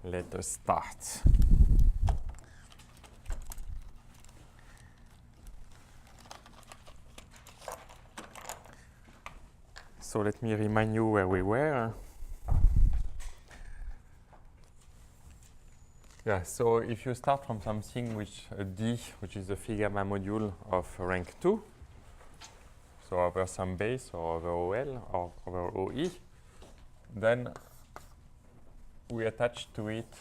let us start. So let me remind you where we were. Yeah, so if you start from something which D, which is the phi gamma module of rank 2, so over some base or over OL or over OE, then we attach to it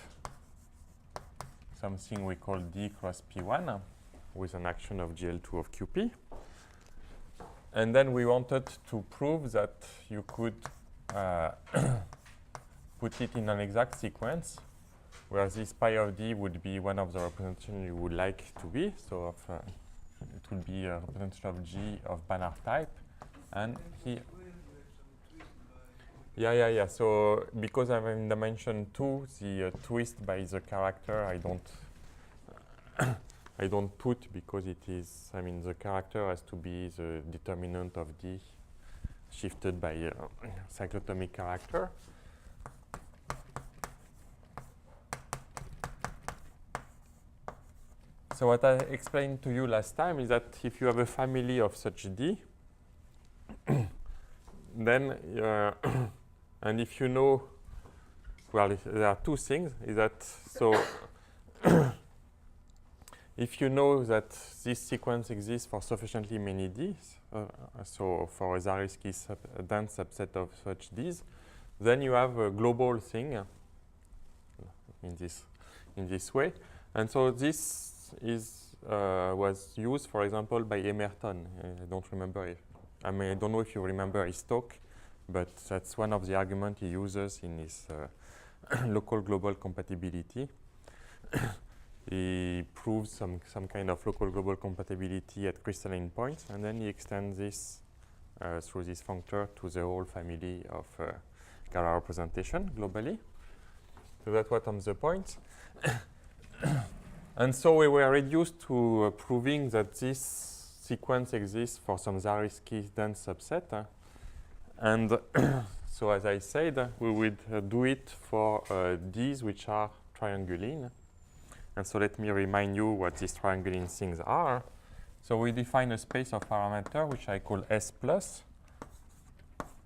something we call D cross P1 with an action of GL2 of QP. And then we wanted to prove that you could put it in an exact sequence where this pi of D would be one of the representations you would like to be. So it would be a representation of G of Banach type. And here, yeah. So because I'm in dimension 2, the twist by the character I don't put because it is, the character has to be the determinant of D shifted by a cyclotomic character. So what I explained to you last time is that if you have a family of such D, then, and if you know, well, there are two things, is that, so, if you know that this sequence exists for sufficiently many Ds, so for a Zariski dense subset of such Ds, then you have a global thing in this way. And so this was used, for example, by Emerton. I don't remember if, I don't know if you remember his talk, but that's one of the arguments he uses in his local global compatibility. He proves some kind of local global compatibility at crystalline points, and then he extends this through this functor to the whole family of Galois representation globally. So that's what the point. And so we were reduced to proving that this sequence exists for some Zariski dense subset. And so as I said, we would do it for Ds which are trianguline. And so let me remind you what these trianguline things are. So we define a space of parameter which I call S plus,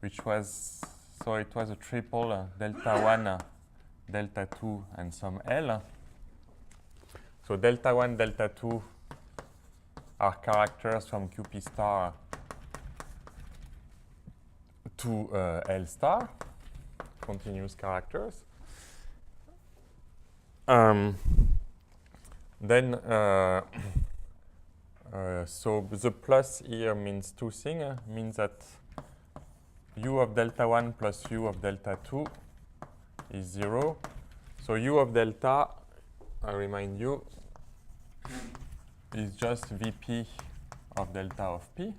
which was, so it was a triple delta 1, delta 2, and some L. So delta 1, delta 2 are characters from QP star to L star, continuous characters. Then, so the plus here means two things. Means that U of delta 1 plus U of delta 2 is 0. So U of delta, I remind you, is just Vp of delta of P.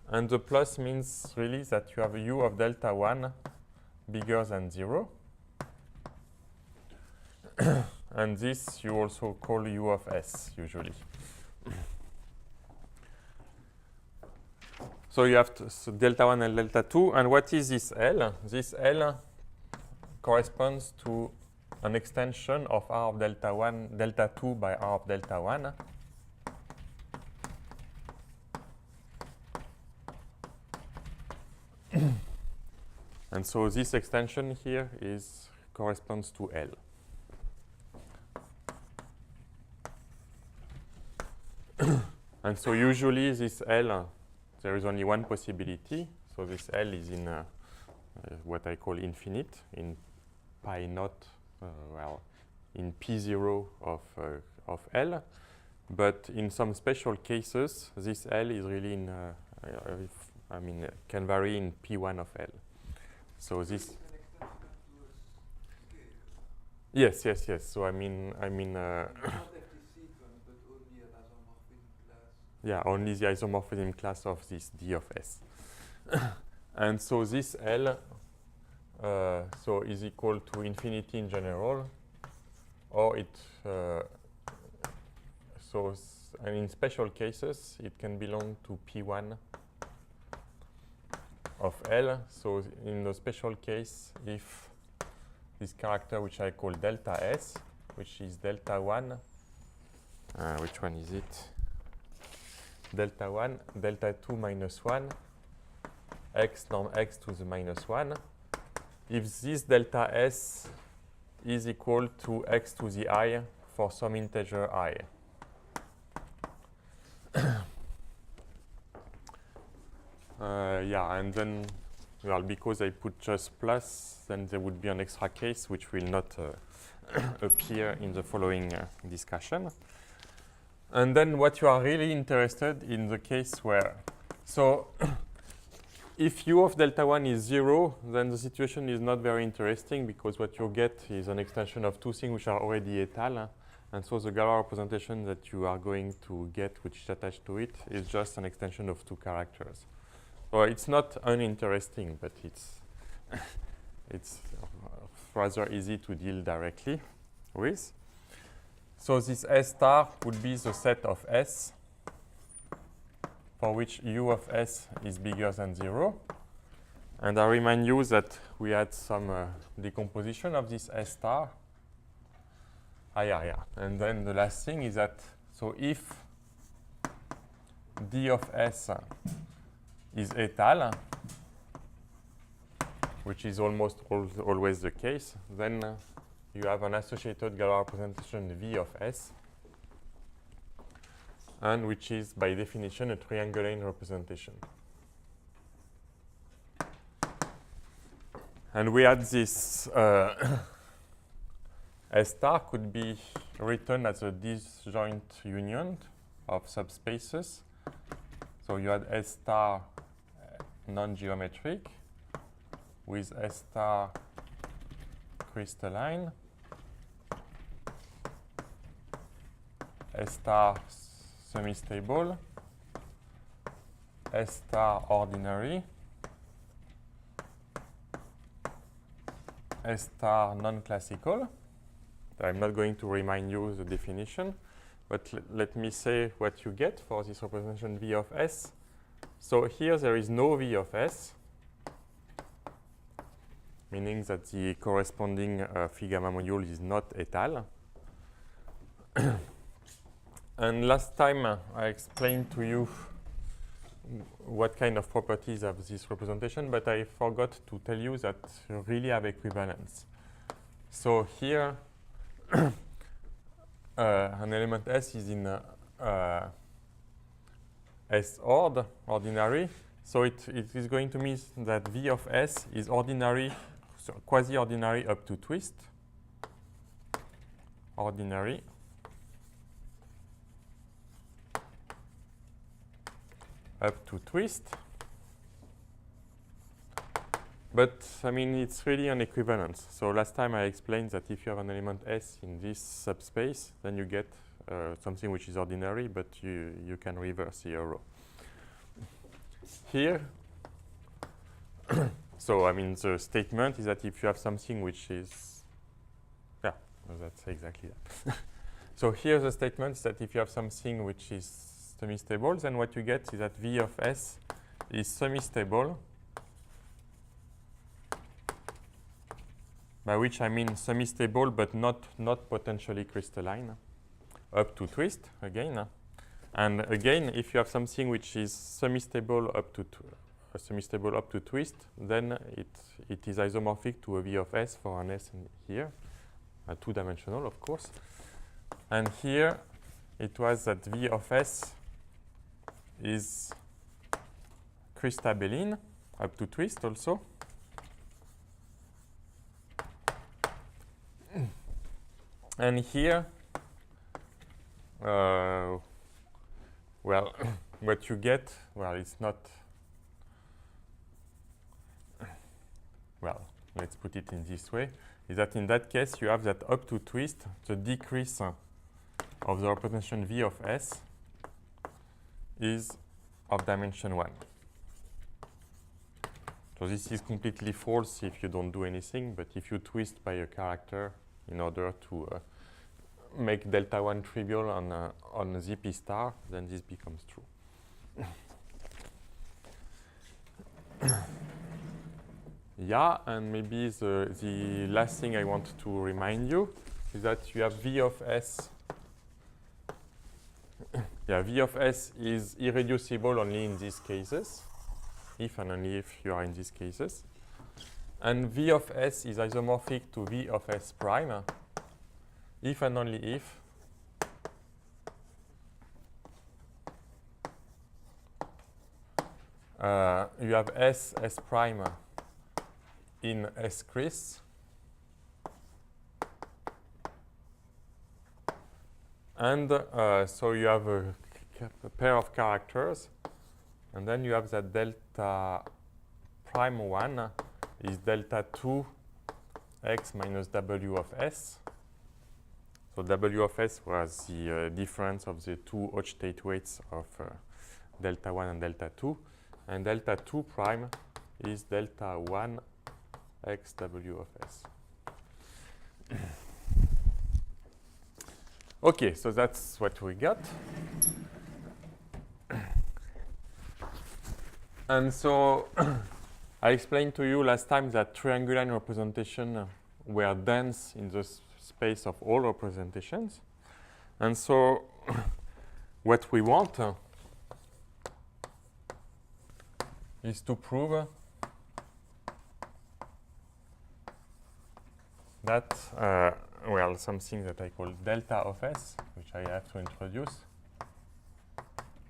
And the plus means really that you have a U of delta 1 bigger than 0. And this you also call U of S usually. So you have so delta 1 and delta 2. And what is this L? This L corresponds to an extension of R of delta 1, delta 2 by R of delta 1. And so this extension here corresponds to L. And so usually this L, there is only one possibility. So this L is in what I call infinite, in pi naught, in P0 of L. But in some special cases, this L is really in, can vary in P1 of L. So this. Yes. So yeah, only the isomorphism class of this D of S. And so this L so is equal to infinity in general, or it in special cases it can belong to P1 of L. So in the special case, if this character which I call delta S, which is delta 1. Which one is it? Delta 1, delta 2 minus 1, x norm x to the minus 1. If this delta S is equal to x to the I for some integer I. Yeah, and then, well, because I put just plus, then there would be an extra case which will not appear in the following discussion. And then what you are really interested in the case where, so if u of delta 1 is 0, then the situation is not very interesting because what you get is an extension of two things which are already étale. And so the Galois representation that you are going to get, which is attached to it, is just an extension of two characters. Well, it's not uninteresting, but it's rather easy to deal directly with. So this S star would be the set of S for which u of S is bigger than 0. And I remind you that we had some decomposition of this S star. Yeah. And then the last thing is that, so if d of S is étale, which is almost always the case, then you have an associated Galois representation V of S, and which is by definition a triangulane representation. And we had this S star could be written as a disjoint union of subspaces. So you had S star non-geometric with S star crystalline, S star semi-stable, S star ordinary, S star non-classical. I'm not going to remind you the definition, but let me say what you get for this representation V of S. So here there is no V of S, meaning that the corresponding phi gamma module is not étale. And last time I explained to you what kind of properties have this representation, but I forgot to tell you that you really have equivalence. So here an element S is in S ordinary. So it is going to mean that V of S is ordinary, so quasi-ordinary up to twist. Ordinary. Up to twist. But, I mean, it's really an equivalence. So last time I explained that if you have an element S in this subspace, then you get something which is ordinary, but you can reverse the arrow. Here, so, I mean, the statement is that if you have something which is, yeah, that's exactly that. So here the statement is that if you have something which is semi-stable, then what you get is that V of S is semi-stable, by which I mean semi-stable but not potentially crystalline, up to twist again. And again, if you have something which is semi-stable up to twist, then it is isomorphic to a V of S for an S in here, two-dimensional, of course. And here it was that V of S is crystabelline up to twist also. And here, well, what you get, well, it's not, well, let's put it in this way, is that in that case you have that up to twist, the decrease of the representation V of S is of dimension 1. So this is completely false if you don't do anything, but if you twist by a character in order to make delta 1 trivial on ZP star, then this becomes true. Yeah, and maybe the last thing I want to remind you is that you have V of S. Yeah, V of S is irreducible only in these cases, if and only if you are in these cases. And V of S is isomorphic to V of S prime, if and only if you have S prime in S cris, and so you have a pair of characters, and then you have that delta prime 1 is delta 2 x minus W of S. So W of S was the difference of the two Hodge state weights of delta 1 and delta 2, and delta 2 prime is delta 1 x W of S. Okay, so that's what we got. And so I explained to you last time that triangular representation were dense in the space of all representations. And so what we want is to prove that, well, something that I call delta of S, which I have to introduce,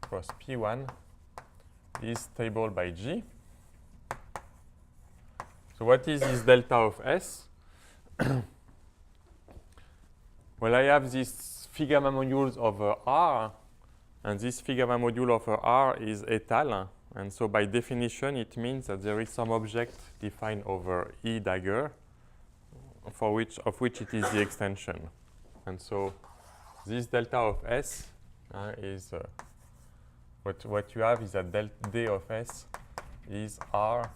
cross P1 is stable by G. So what is this delta of S? Well, I have this phi gamma modules over R, and this phi gamma module over R is étal, and so by definition it means that there is some object defined over E dagger of which it is the extension. And so this delta of S is what you have is that delta D of S is R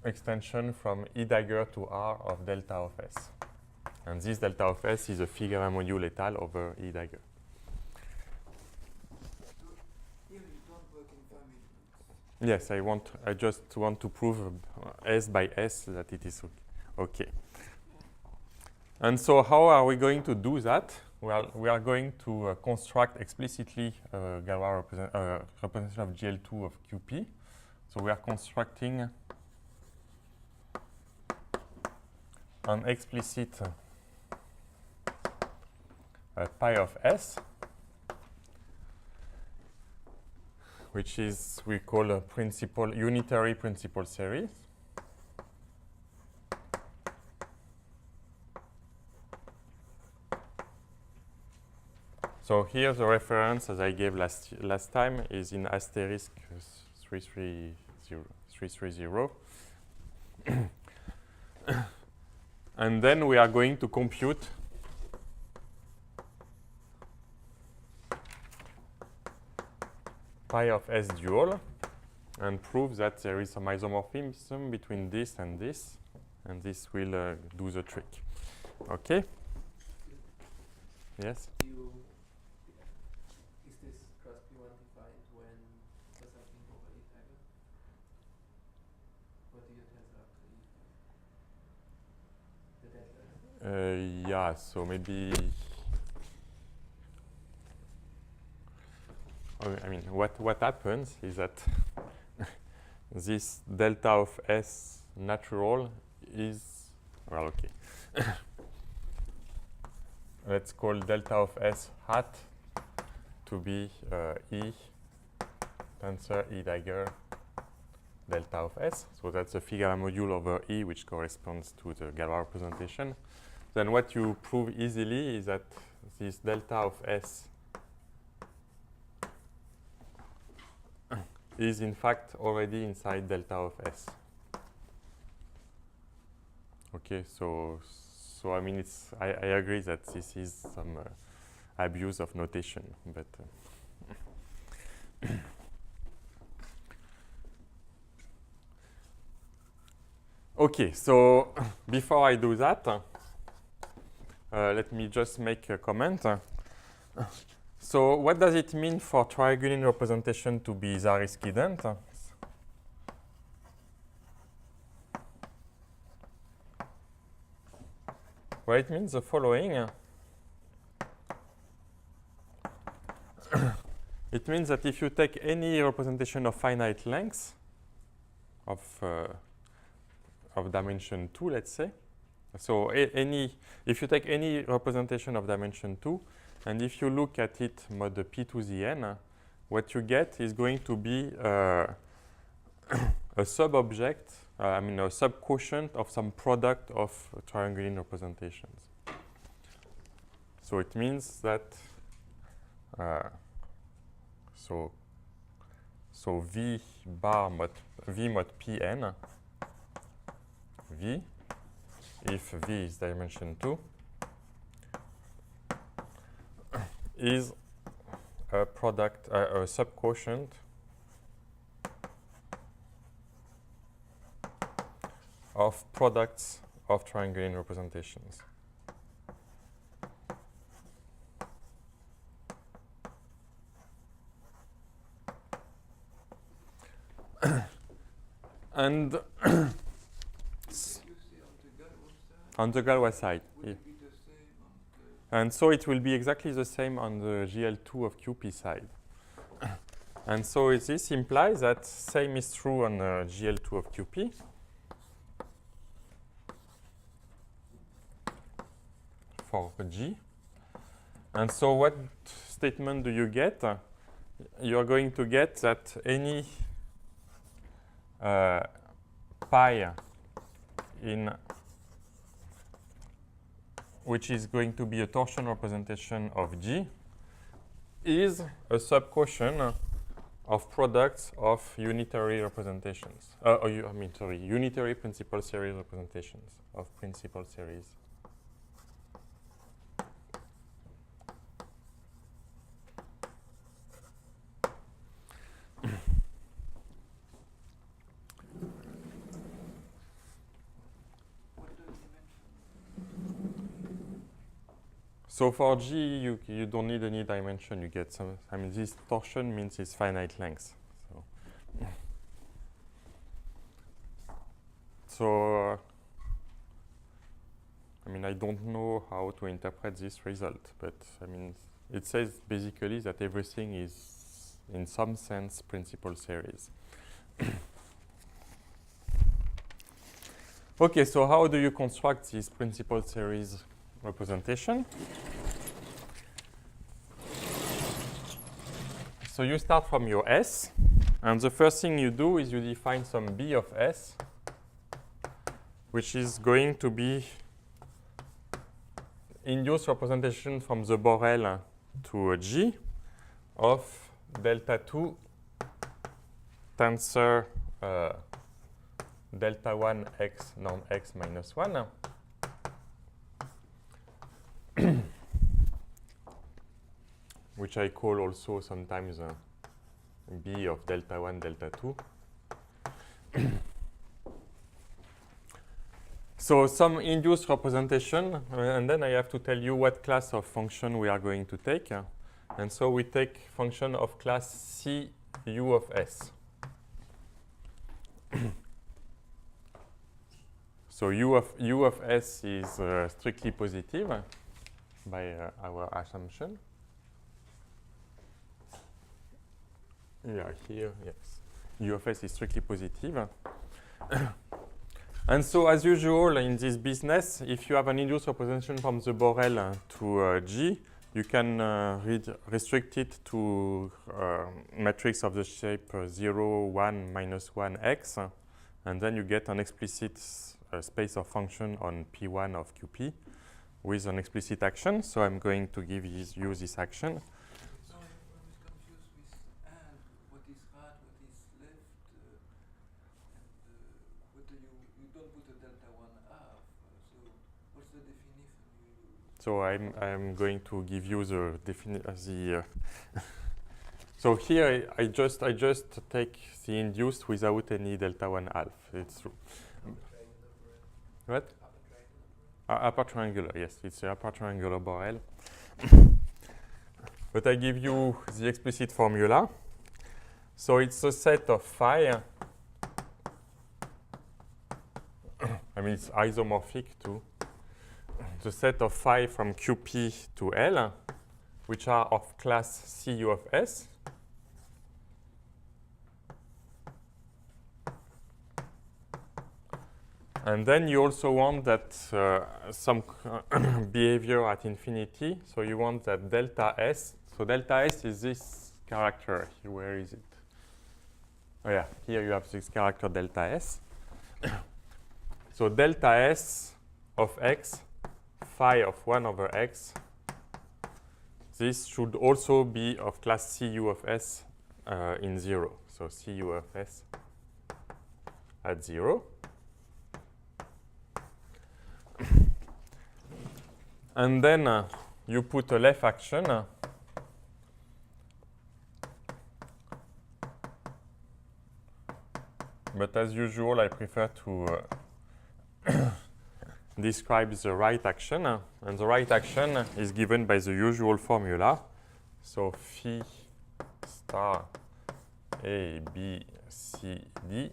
extension from E dagger to R of delta of S. And this delta of S is a phi gamma module étal over E dagger. Yes, I just want to prove S by S that it is okay. And so how are we going to do that? Well, we are going to construct explicitly Galois representation of GL2 of QP. So we are constructing an explicit pi of S, which is we call a unitary principal series. So here the reference, as I gave last time, is in asterisk 330. And then we are going to compute pi of S dual and prove that there is some isomorphism between this, and this will do the trick. Okay? Yes? Is this cross P1 defined when for something over E dagger? What do you tensor after E? The delta? Yeah, so maybe I mean, what happens is that this delta of S natural is, well, okay. Let's call delta of S hat to be E tensor E dagger delta of S. So that's a phi gamma module over E, which corresponds to the Galois representation. Then what you prove easily is that this delta of S is in fact already inside delta of S. Okay, so I mean, I agree that this is some abuse of notation, but okay, so before I do that, let me just make a comment. So what does it mean for triangular representation to be Zariski-Dent? Well, it means the following. It means that if you take any representation of finite length of dimension 2, let's say, so if you take any representation of dimension 2, and if you look at it mod p to the n, what you get is going to be a sub-object, a sub-quotient of some product of triangulin representations. So it means that so v bar mod pn, v, if v is dimension 2, is a product, a sub-quotient of products of triangulin representations. And on the Galois side. Yeah. And so it will be exactly the same on the GL2 of QP side. And so this implies that same is true on GL2 of QP. For G. And so what statement do you get? You are going to get that any pi in which is going to be a torsion representation of G is a subquotient of products of unitary representations. Unitary principal series representations of principal series. So for G, you don't need any dimension. You get some. This torsion means it's finite length. So I don't know how to interpret this result, but it says basically that everything is, in some sense, principal series. Okay, so how do you construct this principal series representation? So you start from your S, and the first thing you do is you define some B of S, which is going to be induced representation from the Borel to a G of delta 2 tensor delta 1 x norm x minus 1. Which I call also sometimes B of delta 1, delta 2. So some induced representation, and then I have to tell you what class of function we are going to take. And so we take function of class C U of S. So U of S is strictly positive by our assumption. Yeah, here, yes. U of S is strictly positive. And so, as usual in this business, if you have an induced representation from the Borel to G, you can restrict it to matrix of the shape 0, 1, minus 1, x, and then you get an explicit space of function on P1 of QP with an explicit action. So I'm going to give you this action. So I'm going to give you the so here I just take the induced without any delta 1 half. It's true. What? Upper triangular, yes, it's the upper triangular Borel. But I give you the explicit formula. So it's a set of phi. It's isomorphic to the set of phi from Qp to L, which are of class Cu of S. And then you also want that some behavior at infinity. So you want that delta S. So delta S is this character. Where is it? Oh yeah, here you have this character delta S. So delta S of x, phi of 1 over x, this should also be of class Cu of S in 0. So Cu of S at 0. And then you put a left action. But as usual, I prefer to describe the right action. And the right action is given by the usual formula. So phi star A, B, C, D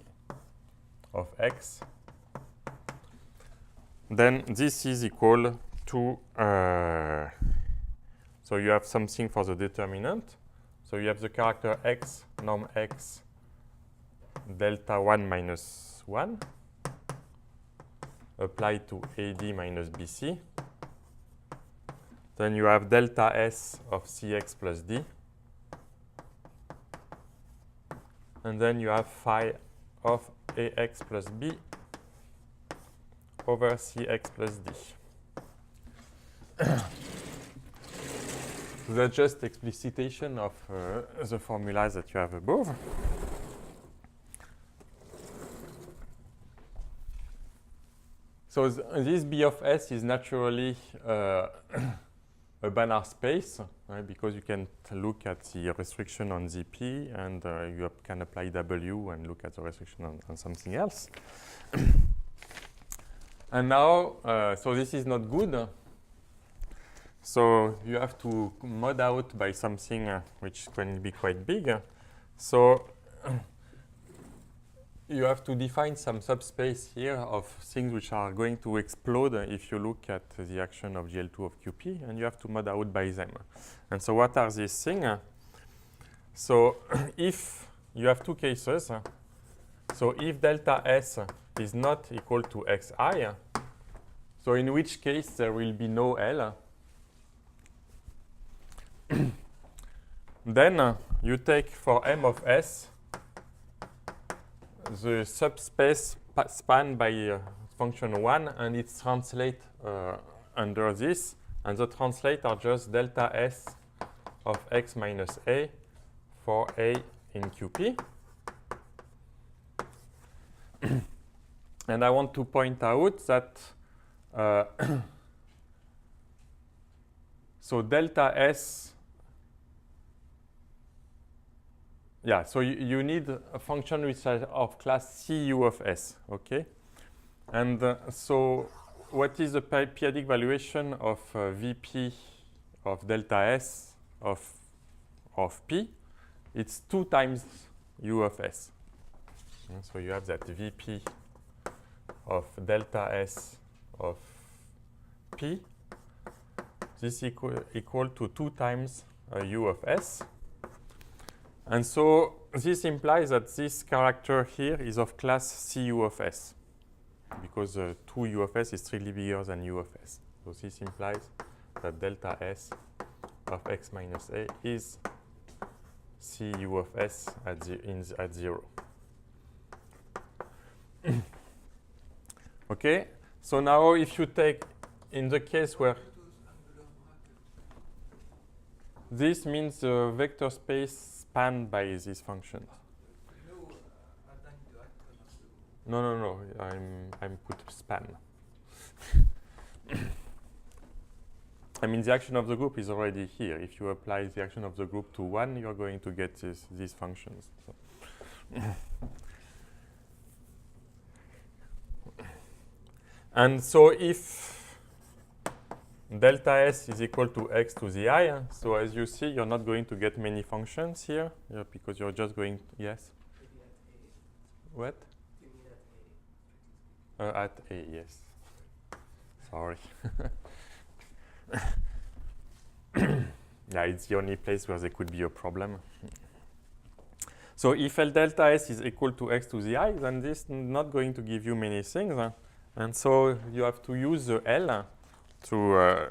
of x. Then this is equal to, so you have something for the determinant. So you have the character x, norm x, delta 1 minus 1, applied to AD minus BC. Then you have delta S of Cx plus D. And then you have phi of AX plus B over Cx plus D. That's just explicitation of the formulas that you have above. So this B of S is naturally a Banach space, right? Because you can look at the restriction on ZP, and you can apply W and look at the restriction on something else. And now, so this is not good. So you have to mod out by something which can be quite big. So you have to define some subspace here of things which are going to explode if you look at the action of GL2 of QP, and you have to mod out by them. And so what are these things? So if you have two cases, so if delta S is not equal to xi, so in which case there will be no L, then you take for M of S the subspace spanned by function 1, and it's translate under this, and the translate are just delta S of x minus A for A in QP. And I want to point out that so delta S, yeah, so you need a function which is of class Cu of S, okay? And so what is the periodic valuation of Vp of delta S of P? It's 2 times U of S. And so you have that Vp of delta S of P. This equal to 2 times U of S. And so this implies that this character here is of class Cu of S, because 2 U of S is strictly bigger than U of S. So this implies that delta S of x minus A is Cu of S at 0. Okay, so now if you take, in the case where this means the vector space spanned by these functions. No, I'm put span. I mean, the action of the group is already here. If you apply the action of the group to 1, you're going to get these functions. So and so if delta S is equal to x to the I, so as you see, you're not going to get many functions here, because you're just going, yes? What? You mean at A? At A, yes. Sorry. Yeah, it's the only place where there could be a problem. So if L delta S is equal to x to the I, then this is not going to give you many things. And so you have to use the L to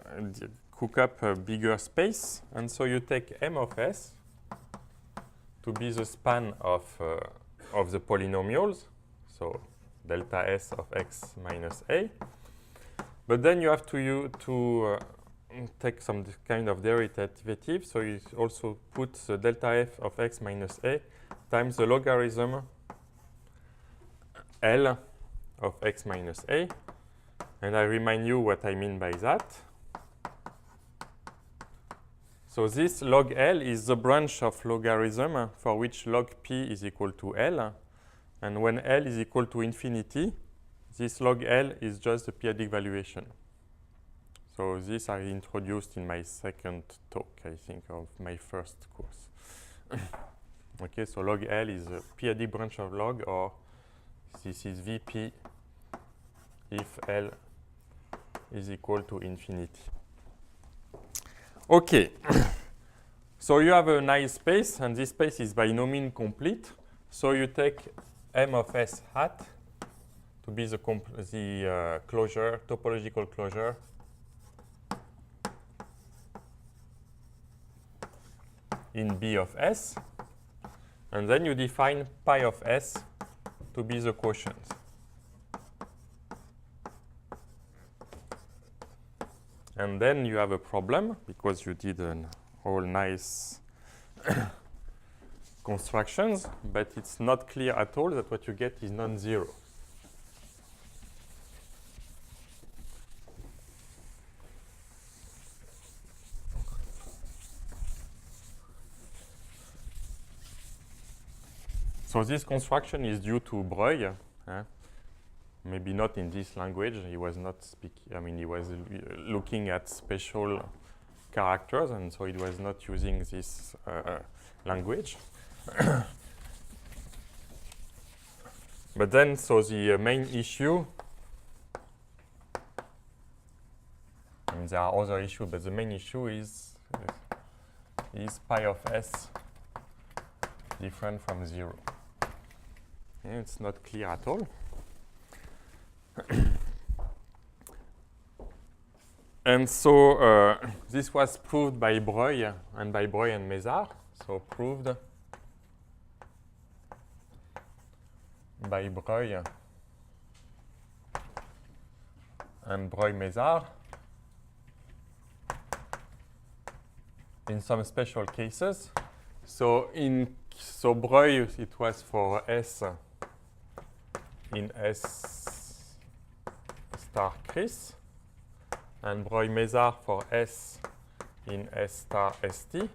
cook up a bigger space. And so you take M of S to be the span of the polynomials. So delta S of x minus A. But then you have to take some kind of derivative. So you also put the delta f of x minus A times the logarithm L of x minus A. And I remind you what I mean by that. So this log L is the branch of logarithm for which log P is equal to L. And when L is equal to infinity, this log L is just the periodic valuation. So this I introduced in my second talk, I think, of my first course. Okay, so log L is a periodic branch of log, or this is Vp if L is equal to infinity. Okay, so you have a nice space, and this space is by no means complete. So you take M of S hat to be the closure, topological closure in B of S. And then you define pi of S to be the quotient. And then you have a problem because you did all nice constructions, but it's not clear at all that what you get is non-zero. So this construction is due to Breuil. Maybe not in this language. He was not speaking. I mean, he was looking at special characters, and so he was not using this language. But then, so the main issue. I mean, there are other issues, but the main issue is pi of S different from 0. Yeah, it's not clear at all. And so this was proved by Breuil and by Breuil and Mézard. So proved by Breuil and Breuil-Mézard in some special cases. So Breuil, it was for S in S star Chris, and Breuil-Mézard for S in S star ST,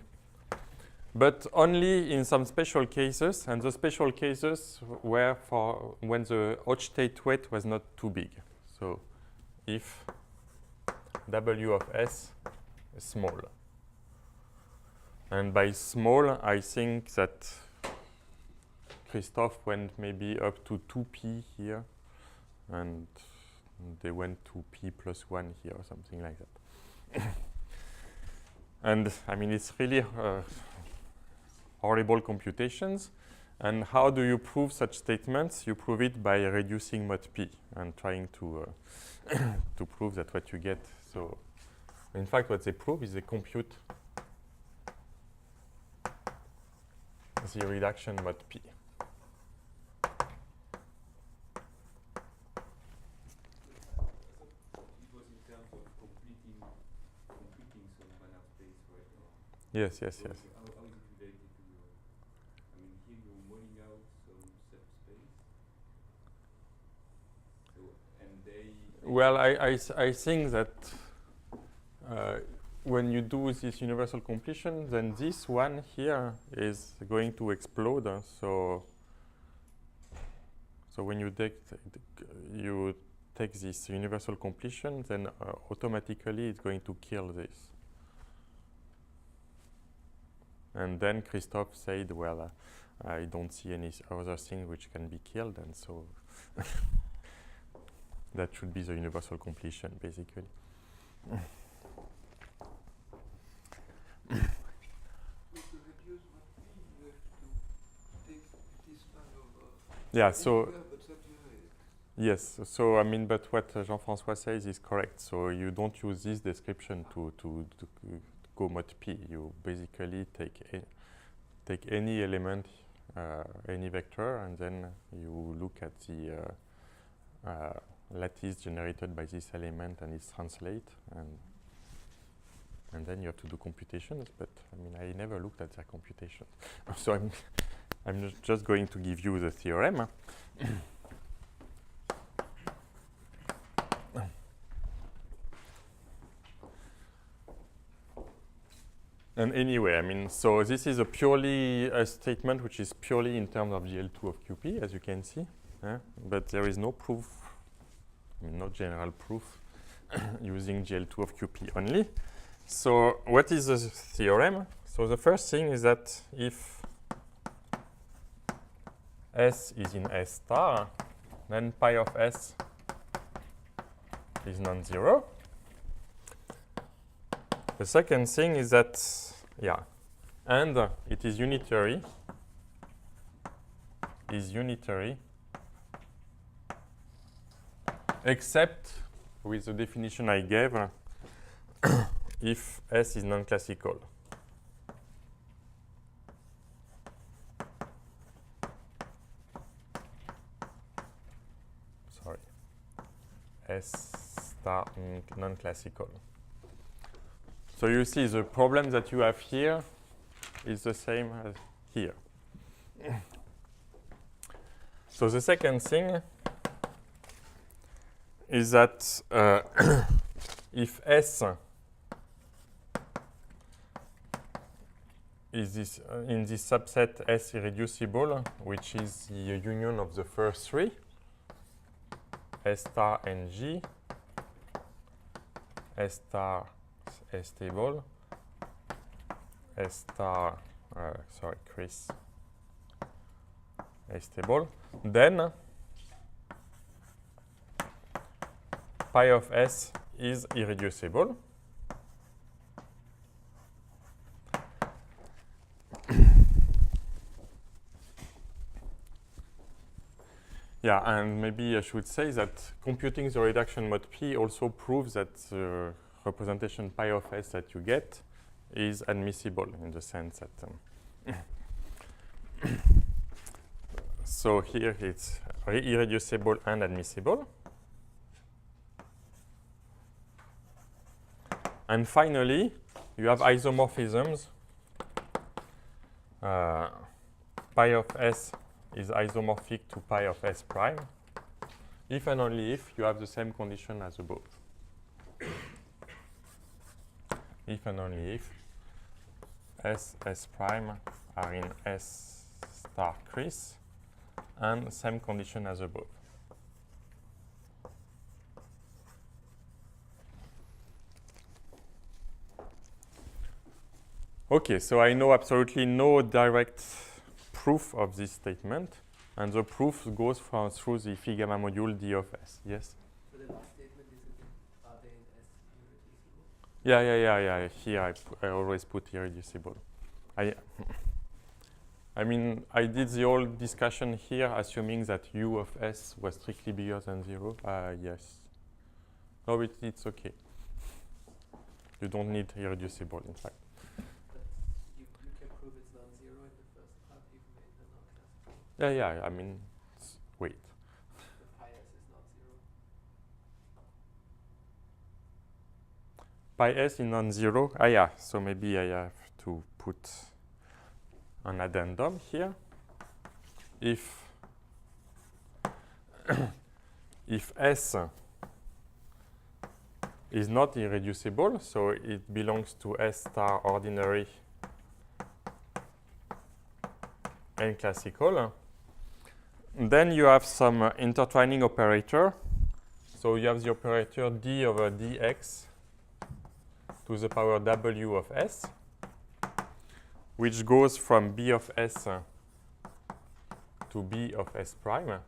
but only in some special cases, and the special cases were for when the Hochstate weight was not too big. So if W of S is small. And by small, I think that Christophe went maybe up to 2p here, and they went to p plus 1 here, or something like that. And I mean, it's really horrible computations. And how do you prove such statements? You prove it by reducing mod p and trying to to prove that what you get. So, in fact, what they prove is they compute the reduction mod p. Yes, yes, yes. How is it related to your, I mean, here you're modeling out some subspace. So, and they... Well, I think that when you do this universal completion, then this one here is going to explode. So when you take this universal completion, then automatically it's going to kill this. And then Christophe said, well, I don't see any other thing which can be killed, and so That should be the universal completion, basically. With the reduced what you have to take this kind of Yeah, so anywhere but that yes, so I mean, but what Jean-François says is correct. So you don't use this description to go mod P. You basically take any element, any vector, and then you look at the lattice generated by this element and it's translate, and then you have to do computations. But I mean, I never looked at their computations, so I'm just going to give you the theorem. And anyway, I mean, so this is a statement which is purely in terms of GL2 of QP, as you can see, but there is no proof, I mean, no general proof using GL2 of QP only. So what is the theorem? So the first thing is that if S is in S star, then pi of S is non-zero. The second thing is that, and it is unitary, except with the definition I gave, if S is non-classical. Sorry, S star non-classical. So you see the problem that you have here is the same as here. So the second thing is that if S is this in this subset S irreducible, which is the union of the first three, S star and G, S star S stable, S star, sorry, Chris, S stable, then pi of S is irreducible. Yeah, and maybe I should say that computing the reduction mod P also proves that the representation pi of S that you get is admissible in the sense that so here it's irreducible and admissible. And finally, you have isomorphisms. Pi of S is isomorphic to pi of S prime, if and only if you have the same condition as above. If and only if S, S prime are in S star Chris and same condition as above. Okay, so I know absolutely no direct proof of this statement, and the proof goes through the phi gamma module D of S. Yes? So the last statement is are they in S irreducible? Yeah. Here I always put irreducible. I mean, I did the whole discussion here assuming that U of S was strictly bigger than 0. Yes. No, it's okay. You don't need irreducible, in fact. You can prove it's non-zero in the first part, even in the non-classical. Yeah, I mean, wait. The pi S is non-zero. Pi S is non-zero. Yeah, so maybe I have to put an addendum here. If if S is not irreducible, so it belongs to S star ordinary and classical, then you have some intertwining operator. So you have the operator d over dx to the power w of S, which goes from b of S to b of S prime.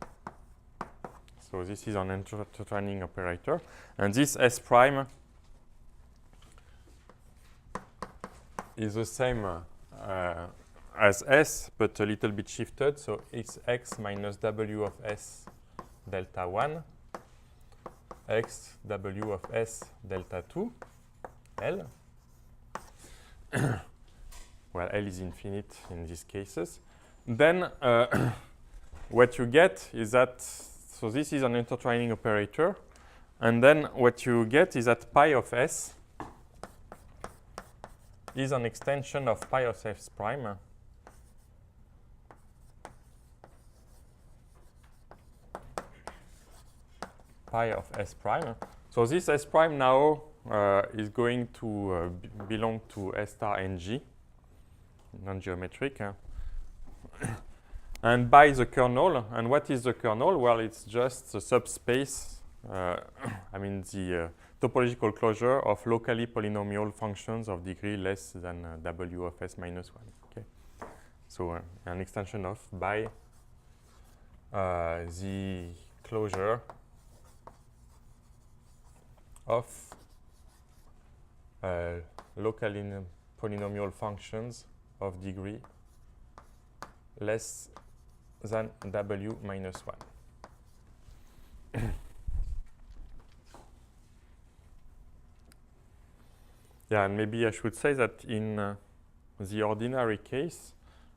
So this is an intertwining operator. And this S prime is the same as S, but a little bit shifted. So it's x minus w of S delta 1, x w of S delta 2, L. Well, L is infinite in these cases. Then what you get is that, so this is an intertwining operator, and then what you get is that pi of S is an extension of pi of S prime pi of S prime. So this S prime now is going to belong to S star ng, non-geometric. And by the kernel, and what is the kernel? Well, it's just the subspace, I mean the topological closure of locally polynomial functions of degree less than w of S minus 1. Okay, so an extension of by the closure of locally polynomial functions of degree less than w minus 1. Yeah, and maybe I should say that in the ordinary case,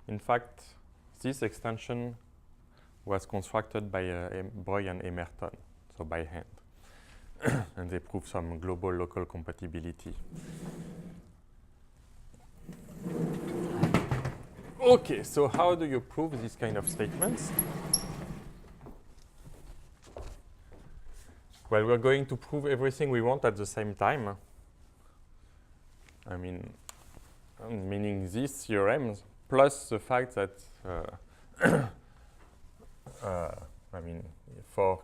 in fact, this extension was constructed by Breuil and Emerton, so by hand. And they prove some global local compatibility. Okay, so how do you prove these kind of statements? Well, we're going to prove everything we want at the same time. I mean, meaning these theorems, plus the fact that, I mean, for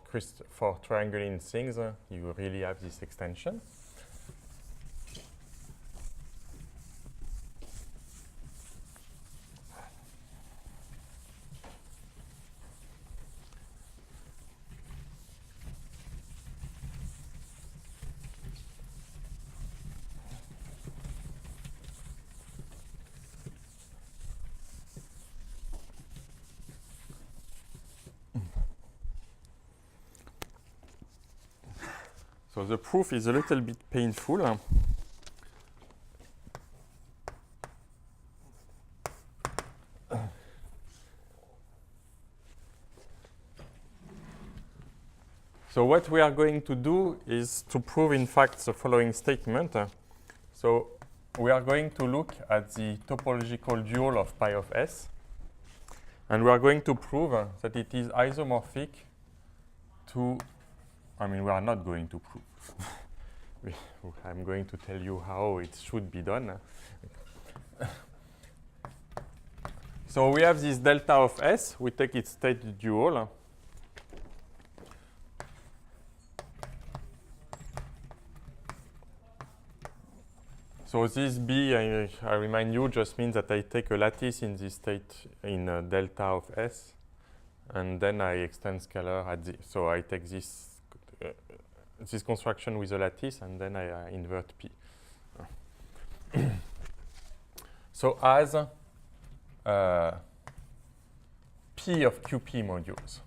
triangling things, you really have this extension. So the proof is a little bit painful. So what we are going to do is to prove, in fact, the following statement. So we are going to look at the topological dual of pi of S, and we are going to prove that it is isomorphic to, I mean, we are not going to prove. I'm going to tell you how it should be done. So we have this delta of S. We take its state dual. So this B, I remind you, just means that I take a lattice in this state in delta of S, and then I extend scalar at the, so I take this this construction with a lattice, and then I invert P. So as P of QP modules.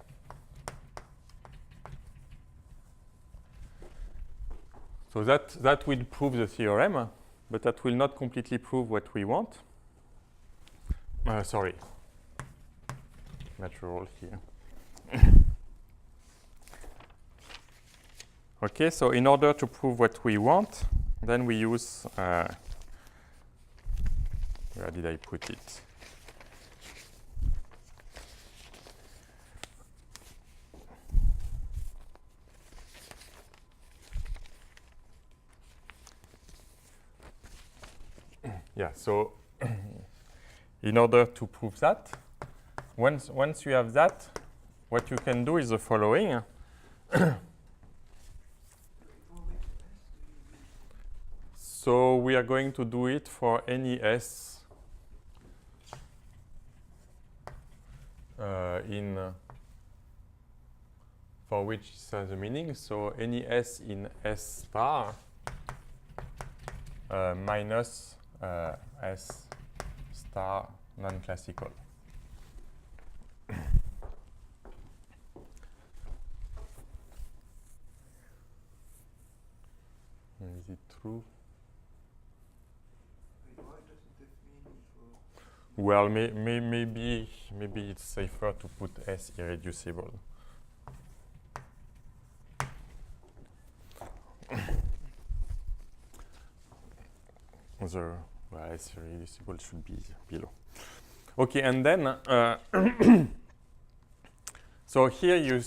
So that will prove the theorem, but that will not completely prove what we want. Sorry. Natural here. Okay, so in order to prove what we want, then we use, where did I put it? Yeah, so in order to prove that, once you have that, what you can do is the following. So we are going to do it for any S in for which this has a meaning. So any S in S star minus S star non-classical. Is it true? Why doesn't it mean for? Well, maybe it's safer to put S irreducible. Well, S irreducible should be below. Okay, and then so here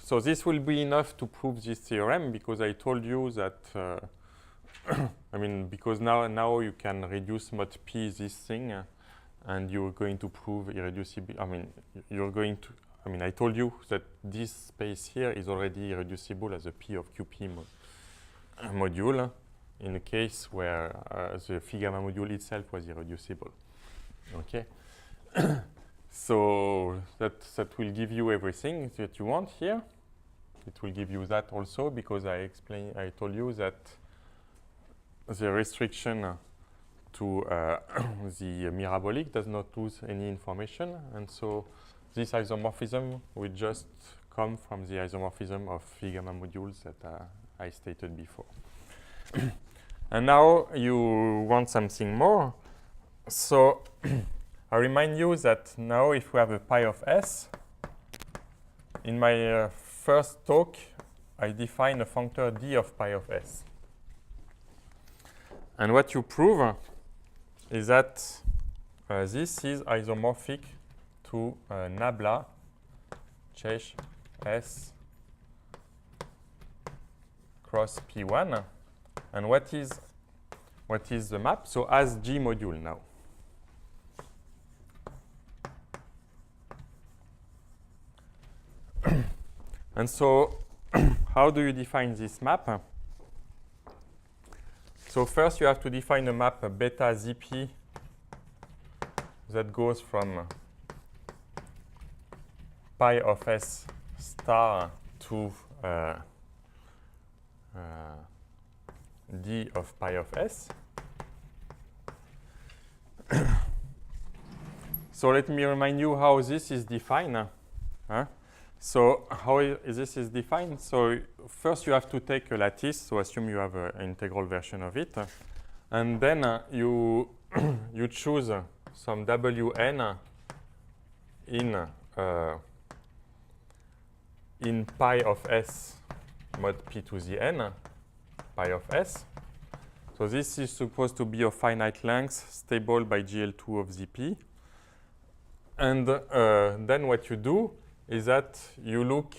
so this will be enough to prove this theorem, because I told you that I mean, because now you can reduce mod P this thing, and you're going to prove irreducible. I mean, I told you that this space here is already irreducible as a P of QP module in a case where the phi gamma module itself was irreducible. Okay. So that will give you everything that you want here. It will give you that also, because I told you that the restriction to the mirabolic does not lose any information, and so this isomorphism will just come from the isomorphism of phi gamma modules that I stated before. And now you want something more. So I remind you that now if we have a pi of S, in my first talk, I define a functor D of pi of S. And what you prove is that this is isomorphic to nabla Czech S cross P1. And what is the map? So as G module now. And so how do you define this map? So first you have to define a map beta ZP that goes from pi of S star to D of pi of S. So let me remind you how this is defined. So how this is defined? So first you have to take a lattice, so assume you have an integral version of it, and then you you choose some Wn in pi of S mod P to the n, pi of S. So this is supposed to be of finite length, stable by GL2 of Zp. And then what you do is that you look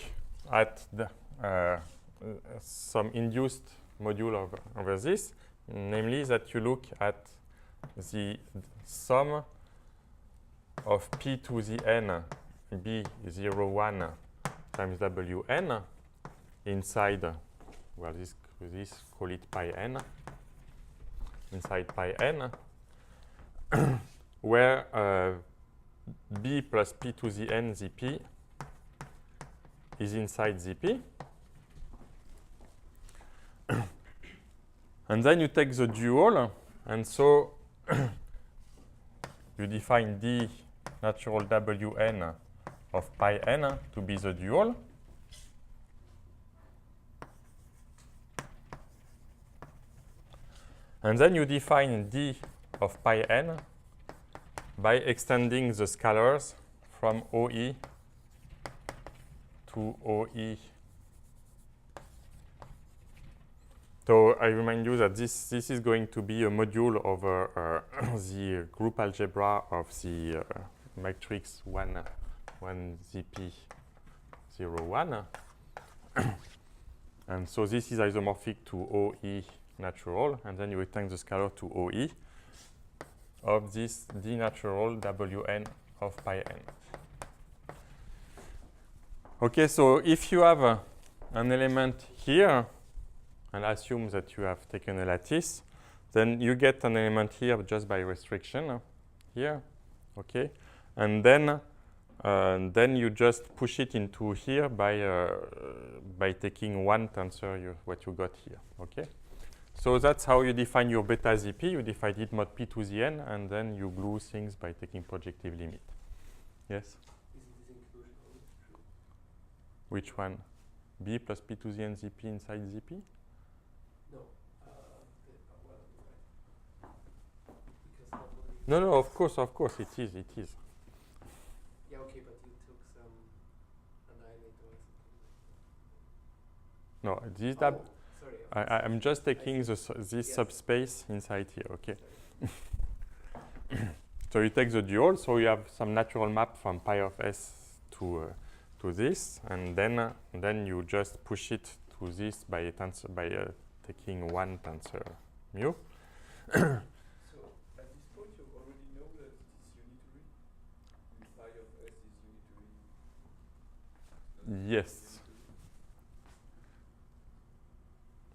at some induced module over this, namely that you look at the sum of P to the n B01 times Wn inside, well, this call it pi n, inside pi n, where B plus P to the n Zp is inside Zp. And then you take the dual, and so you define D natural Wn of pi n to be the dual. And then you define D of pi n by extending the scalars from OE to OE. So I remind you that this is going to be a module over the group algebra of the matrix 1 ZP 0, 1. And so this is isomorphic to OE natural, and then you return the scalar to OE of this D natural Wn of pi n. Okay, so if you have an element here, and assume that you have taken a lattice, then you get an element here just by restriction here, okay? And then then you just push it into here by taking one tensor what you got here. Okay. So that's how you define your beta ZP. You define it mod p to the n, and then you glue things by taking projective limit. Yes? Isn't this inclusion always true? Which one? B plus p to the n ZP inside ZP? No. Well, right. Because normally. No, of course, it is. Yeah, okay, but you took some annihilator or something. No, this Oh, sorry. I'm just taking I see. this Yes. subspace inside here, okay? Sorry. So you take the dual, so you have some natural map from pi of s to this, and then you just push it to this by taking one tensor mu. So at this point you already know that it is unitary? And phi of s is unitary? Yes.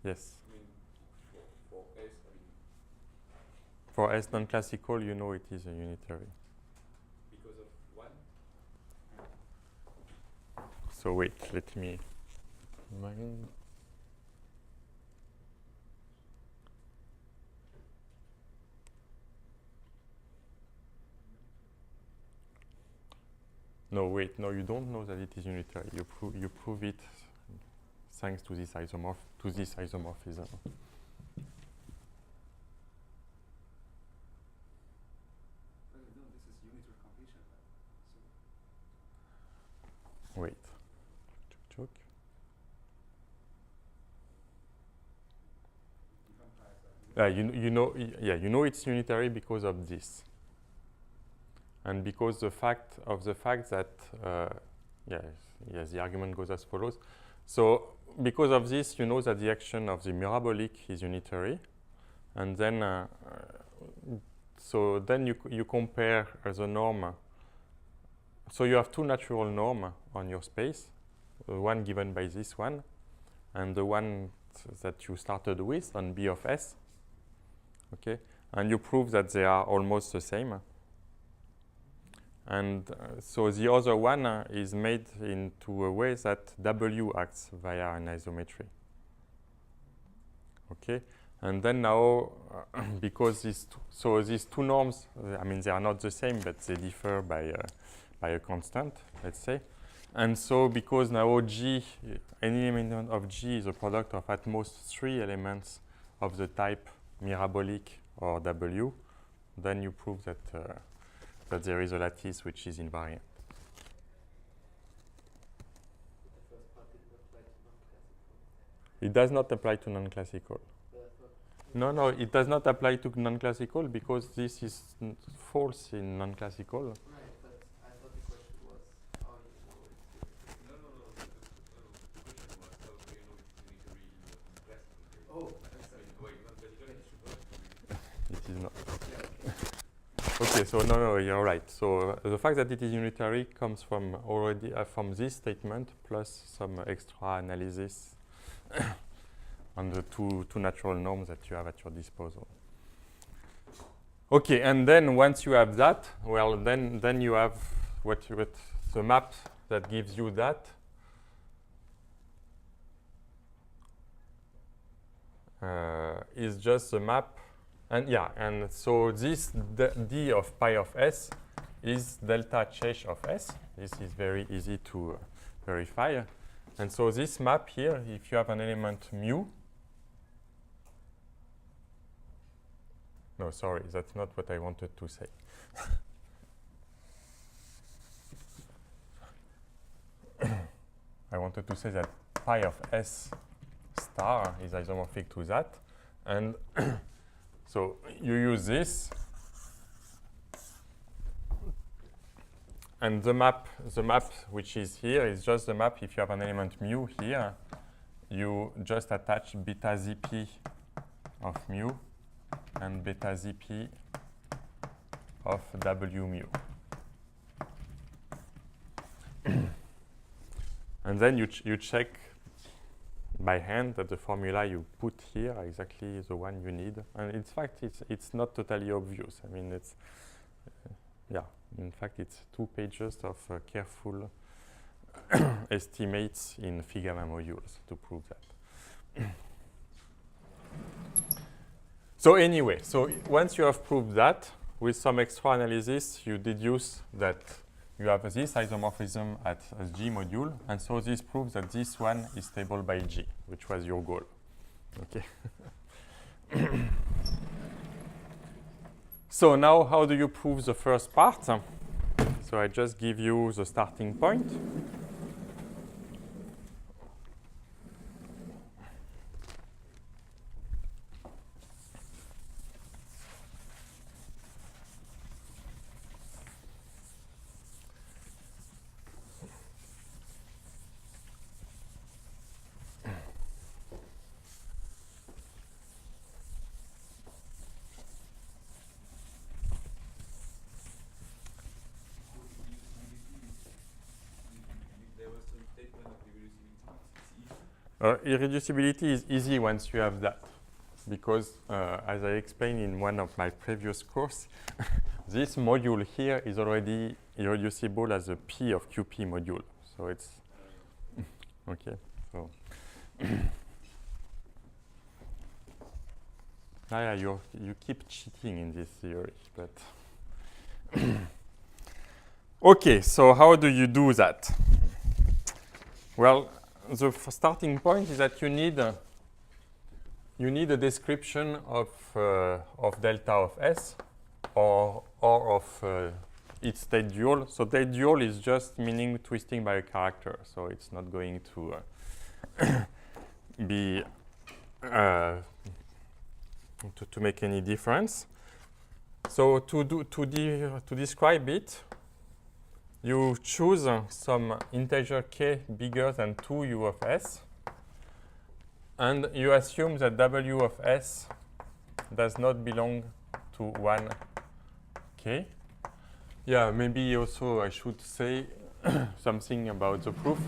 Yes. I mean, for s, I mean, For S non-classical, you know it is a unitary. because of 1? So wait, let me mind. No, wait, no, you don't know that it is unitary. You prove it thanks to this isomorphism. No, this is unitary completion. Wait. Chuk, chuk. You know it's unitary because of this, and because the fact that the argument goes as follows. So because of this, you know that the action of the mirabolic is unitary, and then so then you compare the norm. So you have two natural norms on your space, one given by this one, and the one that you started with on B of S. Okay, and you prove that they are almost the same. And so the other one is made into a way that W acts via an isometry. Okay, and then now, because these two norms, I mean, they are not the same, but they differ by a constant, let's say. And so because now G, any element of G is a product of at most 3 elements of the type mirabolic or W, then you prove that that there is a lattice which is invariant. The first part didn't apply to non-classical. It does not apply to non-classical. But I thought No, it does not apply to non-classical because this is false in non-classical. right, but I thought the question was how you know it's unitary. No. The question was how do you know it's unitary in the classical case? Oh, I'm I sorry. mean, wait, non-classical is supposed to be. It is not. Yeah, okay. Okay, so no, you're right. So the fact that it is unitary comes from already from this statement plus some extra analysis on the two natural norms that you have at your disposal. Okay, and then once you have that, well, then you have what the map that gives you that. Is just the map. And so this d of pi of s is delta Czech of s. This is very easy to verify. And so this map here, if you have an element mu, no, sorry, that's not what I wanted to say. I wanted to say that pi of s star is isomorphic to that, and so you use this, and the map which is here is just the map. If you have an element mu here, you just attach beta zp of mu and beta zp of w mu. And then you check by hand that the formula you put here are exactly the one you need. And in fact, it's not totally obvious. I mean, it's, yeah. In fact, it's 2 pages of careful estimates in figure modules to prove that. So anyway, so once you have proved that, with some extra analysis, you deduce that you have this isomorphism at a G module, and so this proves that this one is stable by G, which was your goal. Okay. So now, how do you prove the first part? So I just give you the starting point. Irreducibility is easy once you have that, because as I explained in one of my previous courses, this module here is already irreducible as a P of QP module. So it's okay. So you keep cheating in this theory, but okay. So how do you do that? Well, the starting point is that you need a description of delta of S or of its state dual. So state dual is just meaning twisting by a character, so it's not going to be to make any difference. So to describe it, you choose some integer k bigger than 2u of s, and you assume that w of s does not belong to 1k. Yeah, maybe also I should say something about the proof.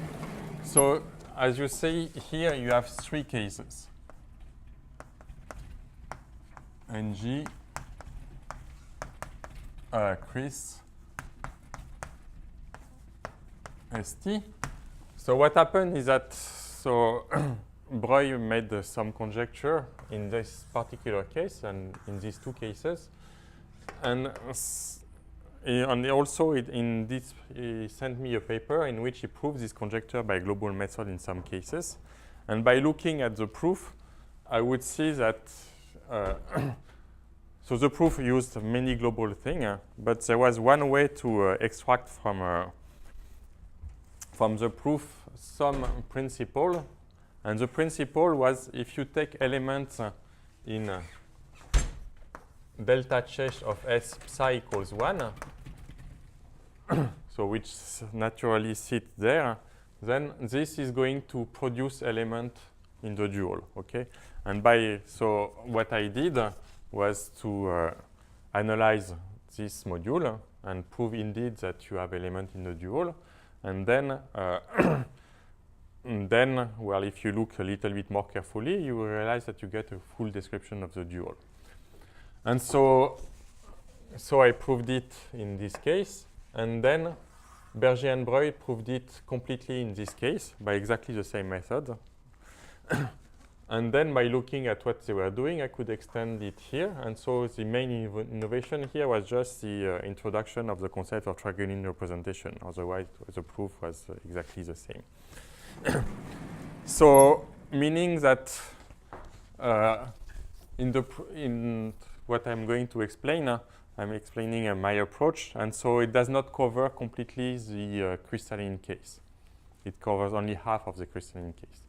So as you say here, you have 3 cases. NG, Chris, ST. So what happened is that Breuil made some conjecture in this particular case and in these 2 cases, and also in this he sent me a paper in which he proved this conjecture by global method in some cases. And by looking at the proof, I would see that so the proof used many global things, but there was one way to extract from the proof some principle, and the principle was if you take elements in delta Czech of S psi equals 1, so which naturally sit there, then this is going to produce element in the dual, okay? And so what I did was to analyze this module and prove indeed that you have element in the dual. And then, well, if you look a little bit more carefully, you will realize that you get a full description of the dual. And so I proved it in this case, and then Berger and Breuil proved it completely in this case by exactly the same method. And then by looking at what they were doing, I could extend it here. And so the main innovation here was just the introduction of the concept of trigonal representation. Otherwise, the proof was exactly the same. So meaning that in what I'm going to explain, I'm explaining my approach. And so it does not cover completely the crystalline case. It covers only half of the crystalline case.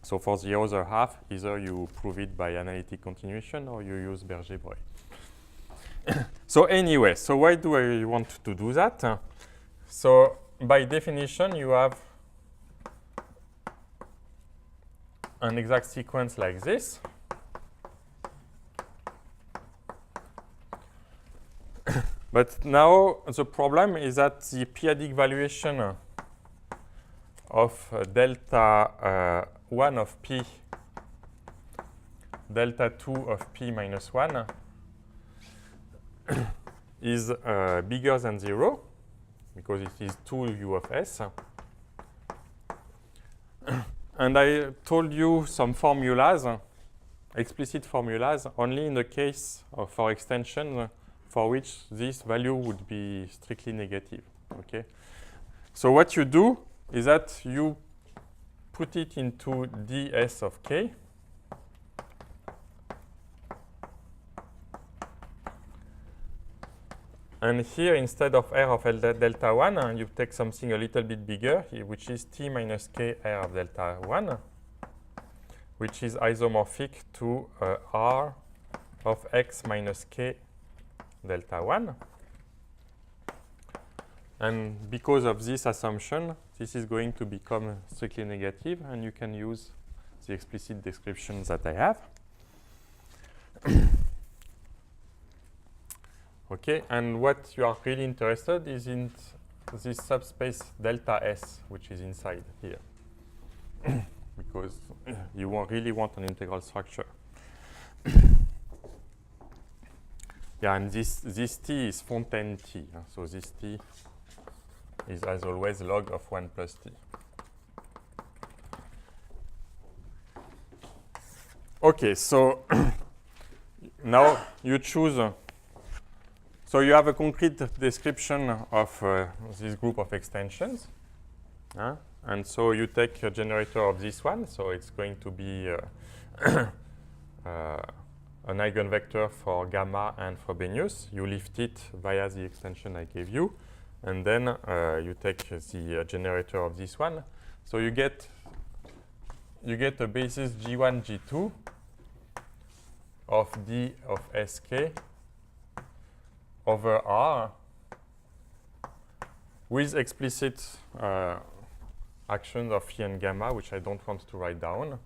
So for the other half, either you prove it by analytic continuation or you use Berger-Breuil. So anyway, so why do I want to do that? So by definition, you have an exact sequence like this. But now the problem is that the periodic valuation of delta 1 of p, delta 2 of p minus 1 is bigger than 0, because it is 2u of s. And I told you some formulas, explicit formulas, only in the case of for extension for which this value would be strictly negative. Okay. So what you do is that you put it into ds of k. And here, instead of r of delta 1, you take something a little bit bigger, which is t minus k r of delta 1, which is isomorphic to r of x minus k delta 1. And because of this assumption, this is going to become strictly negative, and you can use the explicit description that I have. Okay, and what you are really interested is in this subspace delta S, which is inside here, because you really want an integral structure. Yeah, and this t is Fontaine t, so this t is, as always, log of 1 plus t. Okay, so now you choose. So you have a concrete description of this group of extensions. And so you take a generator of this one. So it's going to be an eigenvector for gamma and Frobenius. You lift it via the extension I gave you. And then you take the generator of this one. So you get a basis G1, G2 of D of Sk over R with explicit actions of phi and gamma, which I don't want to write down.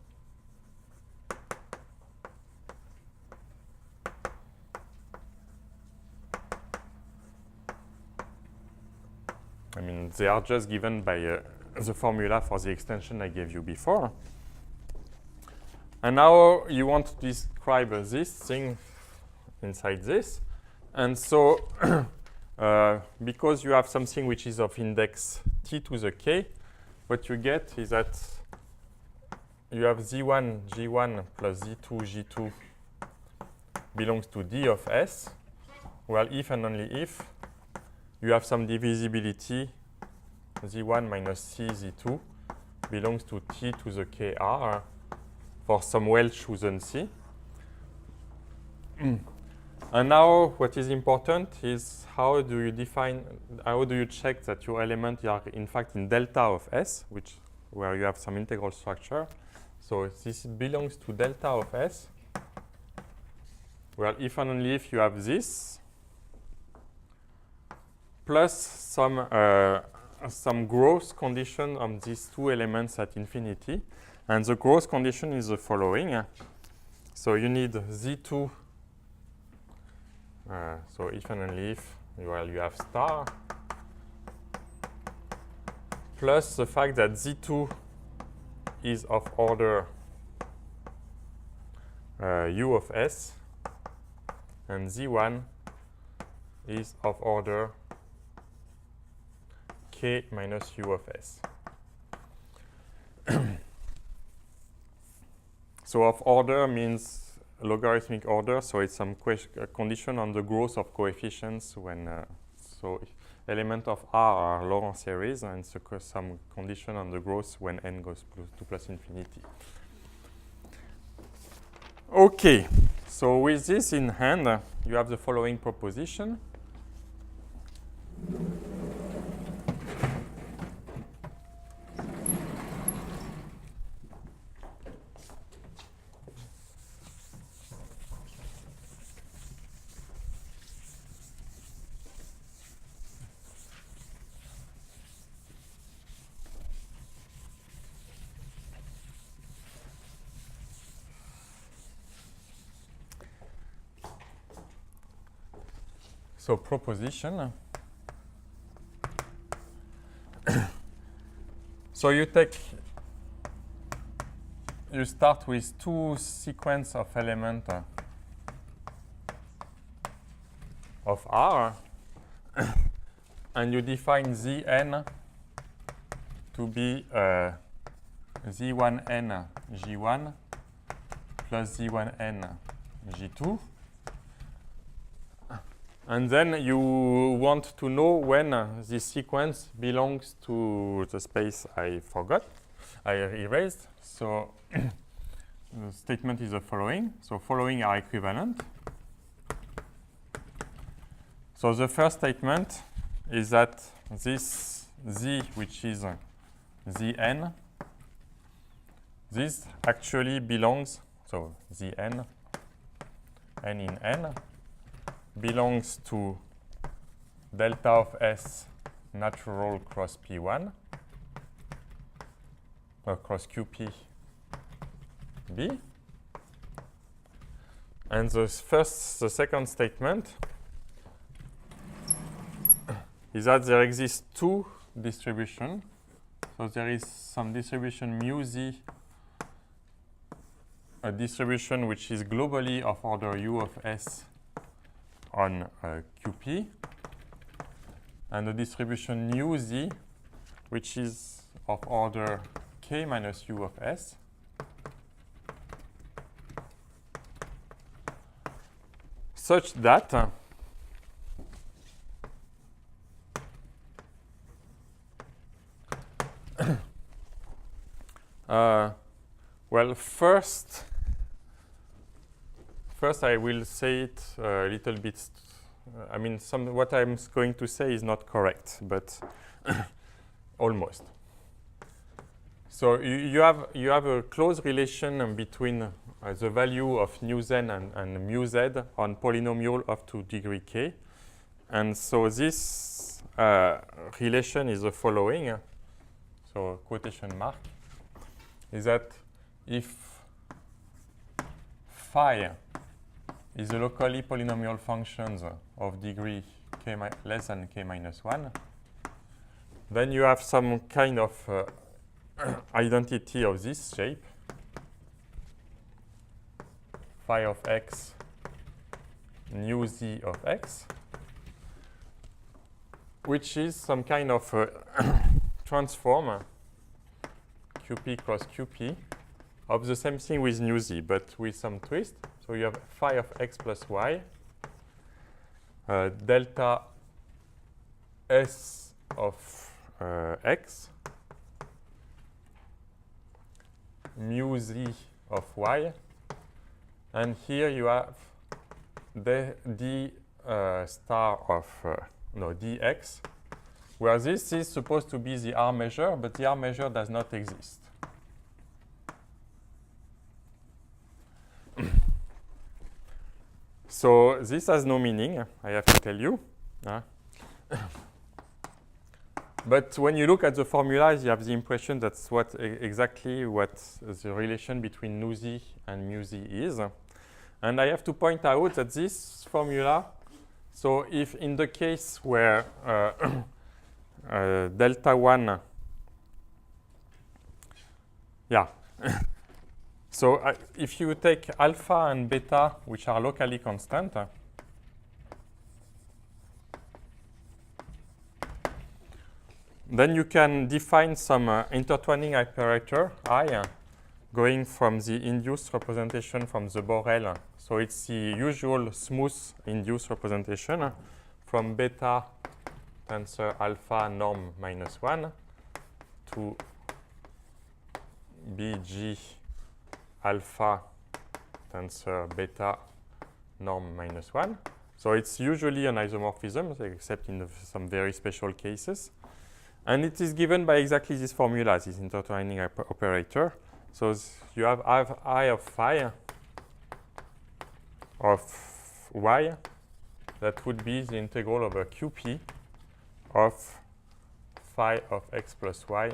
I mean, they are just given by the formula for the extension I gave you before. And now you want to describe this thing inside this. And so, because you have something which is of index t to the k, what you get is that you have z1, g1 plus z2, g2 belongs to d of s. Well, if and only if you have some divisibility, z1 minus c, z2 belongs to t to the kr for some well-chosen c. And now what is important is how do you check that your elements are in fact in delta of S, where you have some integral structure. So this belongs to delta of S. Well, if and only if you have this, plus some growth condition on these two elements at infinity. And the growth condition is the following. So you need Z2. So if and only if you have star plus the fact that Z2 is of order U of S and Z1 is of order K minus U of S. So of order means logarithmic order, so it's some condition on the growth of coefficients when so elements of R are Laurent series, and so some condition on the growth when n goes to plus infinity. Okay, so with this in hand, you have the following proposition. So proposition. So you start with two sequence of elements of R and you define Zn to be Z1n G1 plus Z1n G2. And then you want to know when this sequence belongs to the space I erased. So the statement is the following. So following are equivalent. So the first statement is that this Z, which is Zn, this actually belongs, so Zn, n in n, belongs to delta of S natural cross P1 cross QP B. And the second statement is that there exists two distributions. So there is some distribution mu Z, a distribution which is globally of order U of S on QP, and a distribution nu Z, which is of order K minus U of S, such that well, first I will say it a little bit. I mean, what I'm going to say is not correct, but almost. So you have a close relation between the value of nu z and mu z on polynomial up to degree k, and so this relation is the following. So quotation mark is that if phi is a locally polynomial functions of degree k less than k minus 1, then you have some kind of identity of this shape, phi of x nu z of x, which is some kind of transform qp cross qp of the same thing with nu z, but with some twist. So you have phi of x plus y, delta s of x, mu z of y, and here you have the d star of dx, where this is supposed to be the R measure, but the R measure does not exist. So this has no meaning, I have to tell you. But when you look at the formulas, you have the impression that's exactly what the relation between nu z and mu z is. And I have to point out that this formula, so if in the case where delta 1, so if you take alpha and beta, which are locally constant, then you can define some intertwining operator I going from the induced representation from the Borel. So it's the usual smooth induced representation from beta tensor alpha norm minus 1 to bg alpha tensor beta norm minus 1. So it's usually an isomorphism, except in some very special cases. And it is given by exactly this formula, this intertwining operator. So you have I of phi of y that would be the integral over qp of phi of x plus y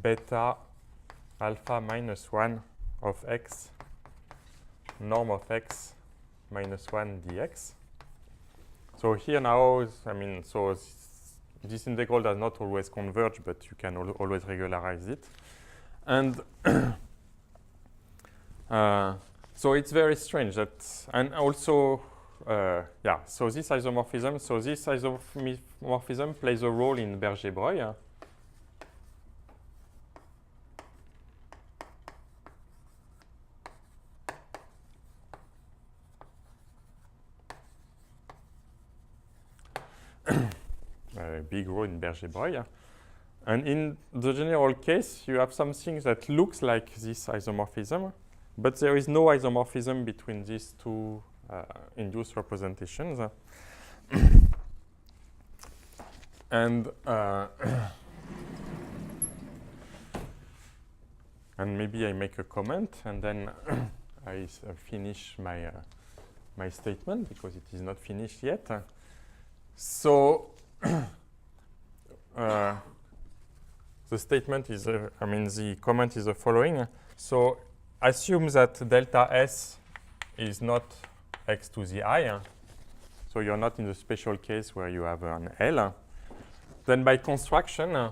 beta alpha minus 1 of x norm of x minus 1 dx. So here now, so this integral does not always converge, but you can always regularize it. And so it's very strange that, and also yeah, so this isomorphism plays a role in Berger-Breuil. A big role in Berger-Breuil. And in the general case, you have something that looks like this isomorphism, but there is no isomorphism between these two induced representations. And and maybe I make a comment, and then I finish my statement, because it is not finished yet. So the statement is, the comment is the following. So assume that delta S is not x to the I. So you're not in the special case where you have an L. Then by construction,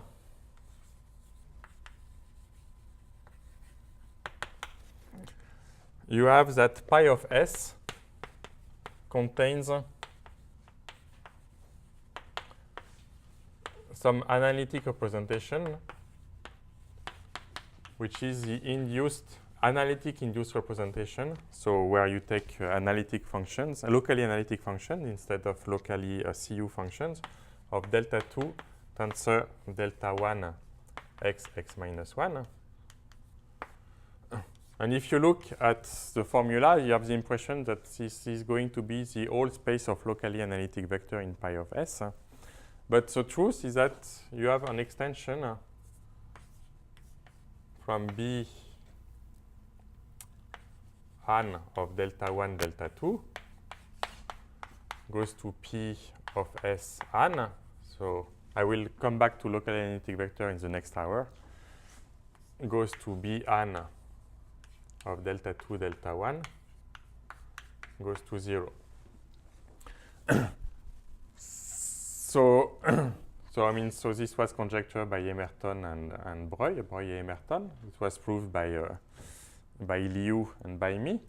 you have that pi of S contains some analytic representation, which is the analytic induced representation. So where you take analytic functions, locally analytic functions instead of locally CU functions of delta 2 tensor delta 1 x minus 1. And if you look at the formula, you have the impression that this is going to be the whole space of locally analytic vector in pi of S. But the truth is that you have an extension from B an of delta 1, delta 2 goes to P of S an. So I will come back to local analytic vector in the next hour. Goes to B an of delta 2, delta 1 goes to 0. So this was conjectured by Emerton and Breuil and Emerton. It was proved by Liu and by me.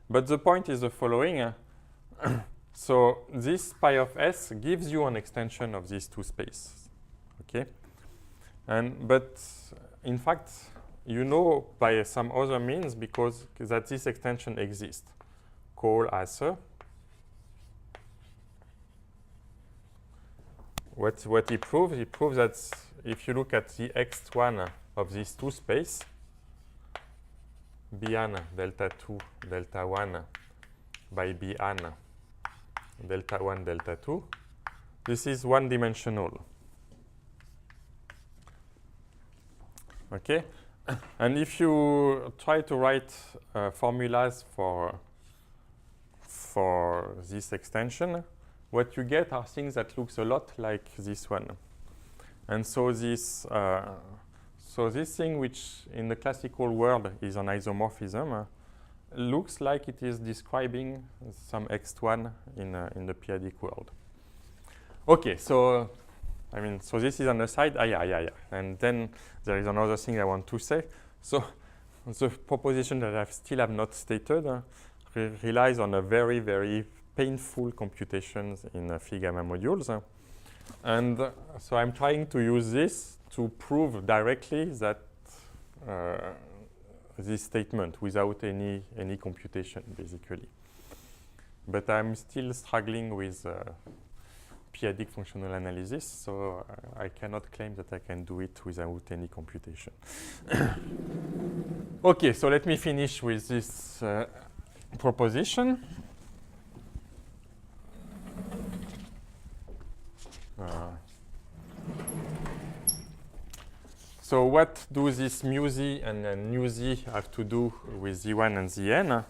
But the point is the following. So this pi of S gives you an extension of these two spaces. Okay? But in fact, you know by some other means because that this extension exists. Call as What he proves that if you look at the x1 of these two space, B1 delta 2 delta 1 by B1 delta 1 delta 2, this is one-dimensional. Okay? And if you try to write formulas for this extension, what you get are things that looks a lot like this one. And so this thing, which in the classical world is an isomorphism, looks like it is describing some x1 in the p-adic world. Okay, so so this is on the side. Yeah. And then there is another thing I want to say. So the proposition that I still have not stated relies on a very, very painful computations in phi gamma modules. And so I'm trying to use this to prove directly that this statement without any computation, basically. But I'm still struggling with p-adic functional analysis, so I cannot claim that I can do it without any computation. Okay, so let me finish with this proposition. So what do this mu z and nu z have to do with z1 and zn?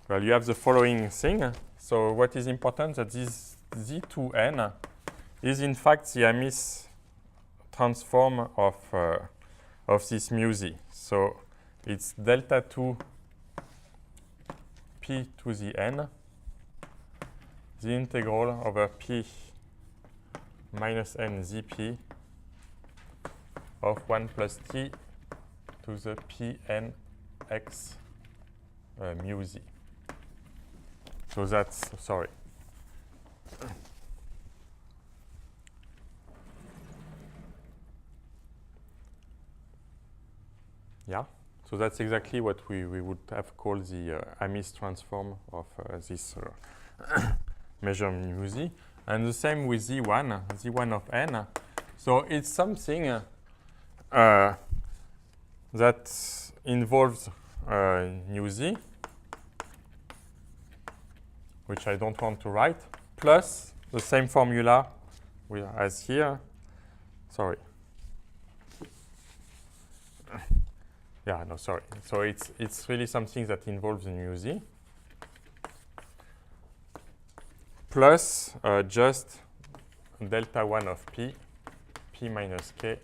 Well, you have the following thing. So what is important that this z2n is in fact the Amis transform of this mu z. So it's delta 2 p to the n, the integral over p minus n zp of 1 plus t to the pnx mu z. So that's, sorry. Yeah, so that's exactly what we would have called the Amis transform of this measure mu z. And the same with z1 of n. So it's something that involves nu z, which I don't want to write, plus the same formula as here. Sorry. Yeah, no, sorry. So it's really something that involves mu z, plus just delta 1 of p minus k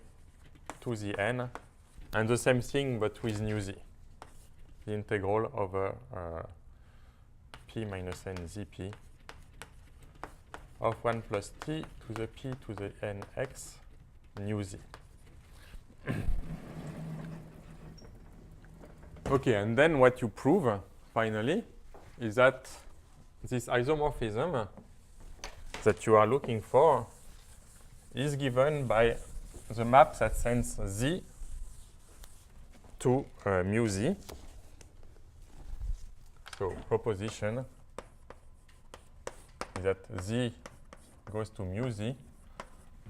to the n, and the same thing but with nu z, the integral over p minus n zp of 1 plus t to the p to the nx nu z. Okay, and then what you prove, finally, is that this isomorphism that you are looking for is given by the map that sends z to mu z. So proposition is that z goes to mu z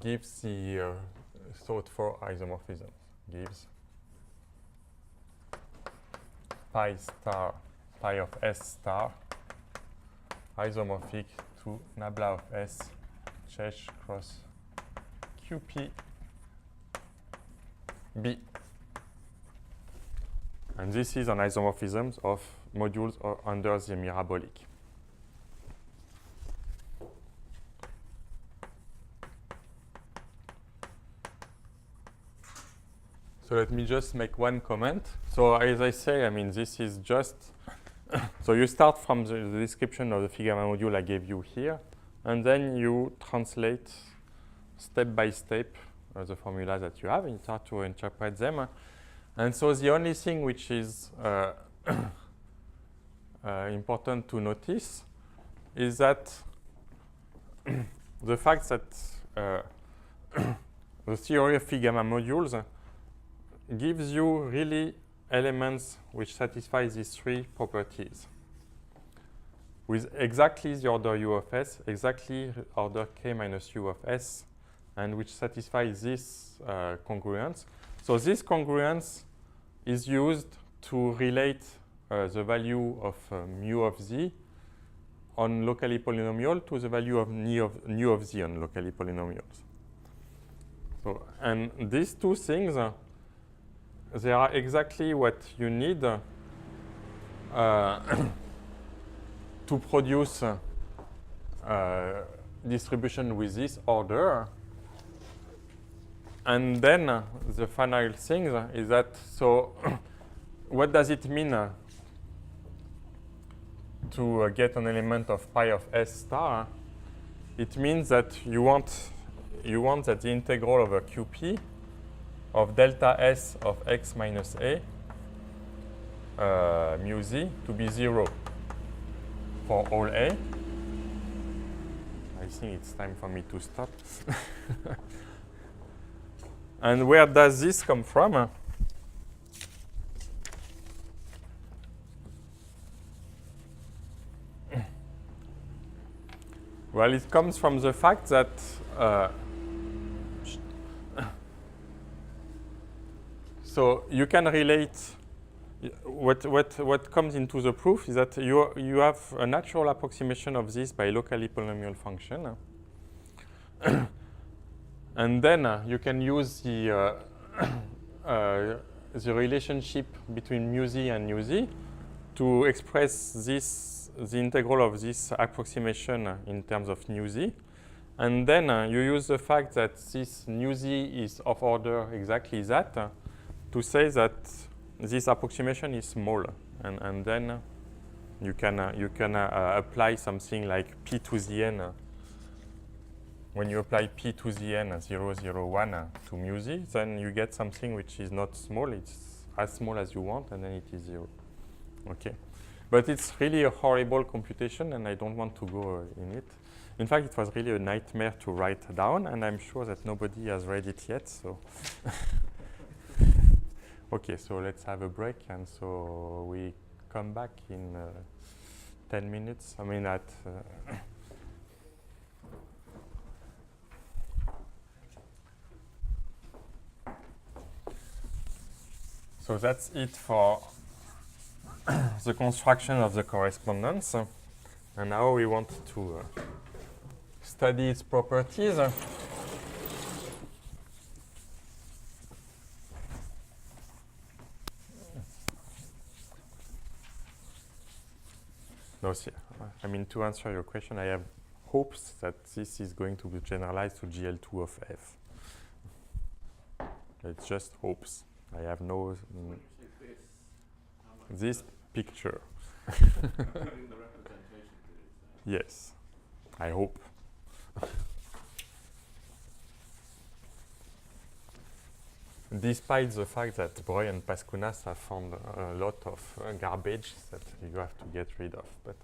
gives the sought for isomorphism, gives pi of s star isomorphic to nabla of s Czech cross qp b. And this is an isomorphism of modules under the mirabolic. So let me just make one comment. So as I say, I mean, this is just, so you start from the description of the phi gamma module I gave you here, and then you translate step by step the formula that you have in order to interpret them. And so the only thing which is important to notice is that the fact that the theory of phi gamma modules gives you really elements which satisfy these three properties with exactly the order u of s, exactly order k minus u of s, and which satisfies this congruence. So this congruence is used to relate the value of mu of z on locally polynomial to the value of nu of z on locally polynomials. So, and these two things, they are exactly what you need to produce distribution with this order. And then the final thing is that, so what does it mean to get an element of pi of s star? It means that you want that the integral over qp of delta s of x minus a mu z to be 0 for all a. I think it's time for me to stop. And where does this come from? Well, it comes from the fact that so you can relate what comes into the proof is that you have a natural approximation of this by locally polynomial function. And then you can use the relationship between mu z and nu z to express the integral of this approximation in terms of nu z. And then you use the fact that this nu z is of order exactly that to say that this approximation is small. And then you can apply something like p to the n. When you apply p to the n 0, 0, 1 to mu z, then you get something which is not small. It's as small as you want, and then it is 0. Okay, but it's really a horrible computation, and I don't want to go in it. In fact, it was really a nightmare to write down, and I'm sure that nobody has read it yet. So, okay, so let's have a break, and so we come back in 10 minutes. I mean, at so that's it for the construction of the correspondence. And now we want to study its properties. No, see, I mean, to answer your question, I have hopes that this is going to be generalized to GL2 of F. It's just hopes. I have no... this picture. Yes, I hope. Despite the fact that Breuil and Pascunas have found a lot of garbage that you have to get rid of, but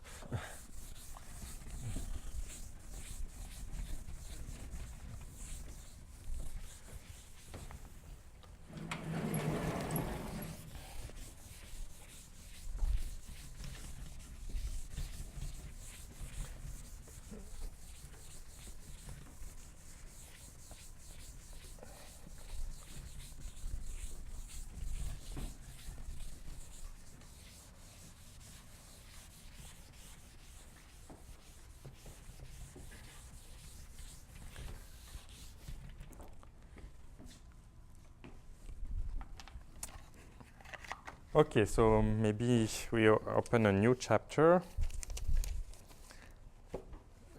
okay, so maybe we open a new chapter,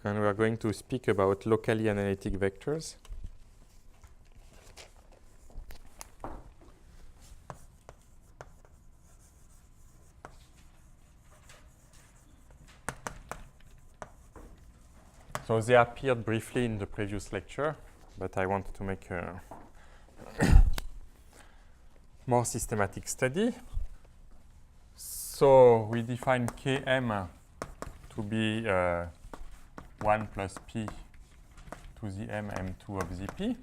and we are going to speak about locally analytic vectors. So they appeared briefly in the previous lecture, but I want to make a more systematic study. So we define Km to be 1 plus p to the m2 of Zp.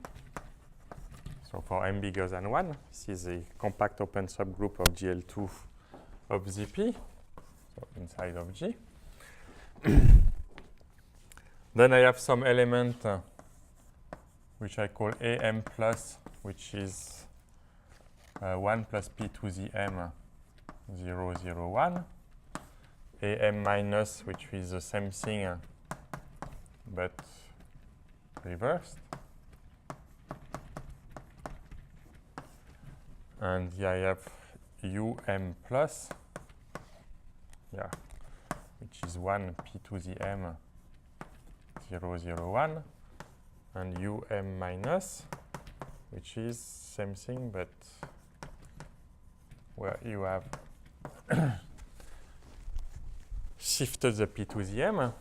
So for m bigger than 1, this is a compact open subgroup of GL2 of Zp, so inside of G. Then I have some element which I call am plus, which is 1 plus p to the m 0, 0, 1. Am minus, which is the same thing but reversed. And here I have um plus, yeah, which is 1 p to the m 0, 0, 1, and minus, which is same thing, but where you have shifted the p to the m.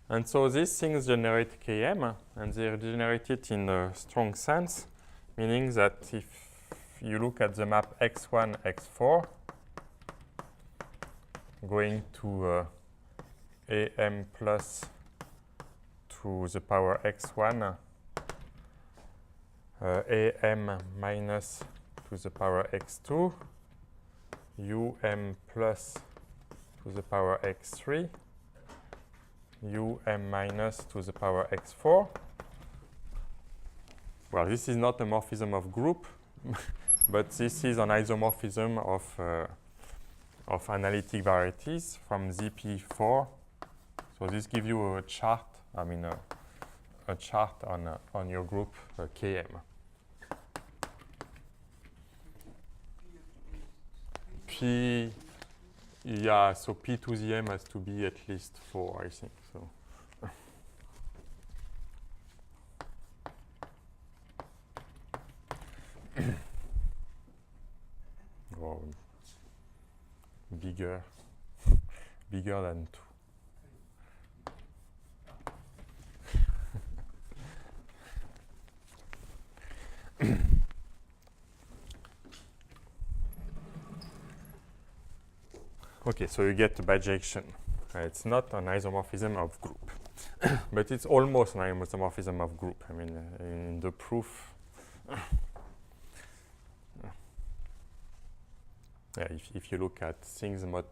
And so these things generate Km, and they generate it in a strong sense, meaning that if you look at the map x1, x4, going to am plus to the power x1, am minus to the power x2, plus to the power x3, minus to the power x4. Well, this is not a morphism of group, but this is an isomorphism of analytic varieties from Zp4. So this gives you a chart, I mean a chart on your group Km. P, yeah, so p to the m has to be at least 4, I think. So. Oh, bigger than 2. Okay, so you get the bijection. It's not an isomorphism of group, but it's almost an isomorphism of group. I mean, in the proof, if you look at things mod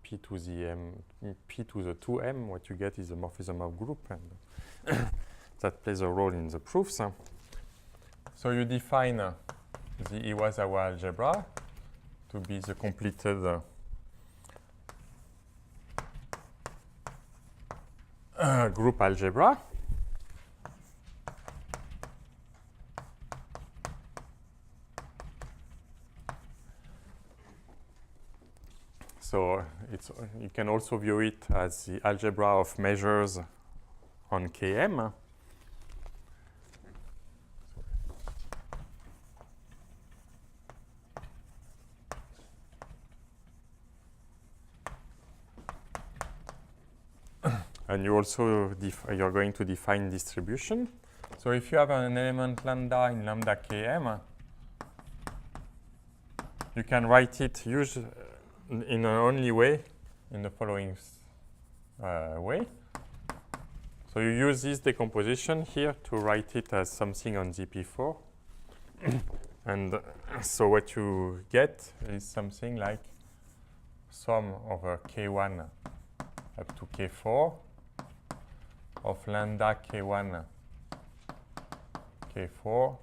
p to the m, p to the 2m, what you get is a morphism of group, and that plays a role in the proofs. So you define the Iwasawa algebra to be the completed group algebra. So you can also view it as the algebra of measures on Km. And you also you're going to define distribution. So if you have an element lambda in lambda Km, you can write it in an only way, in the following way. So you use this decomposition here to write it as something on ZP4. And so what you get is something like sum over K1 up to K4 of lambda K1, K4,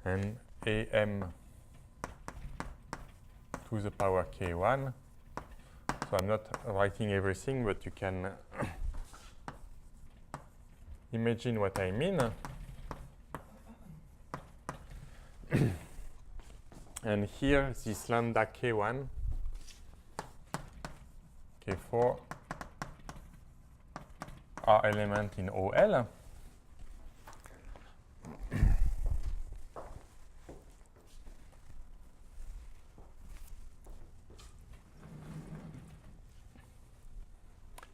and AM to the power K1. So I'm not writing everything, but you can imagine what I mean. And here, this lambda K1, K4 are element in OL.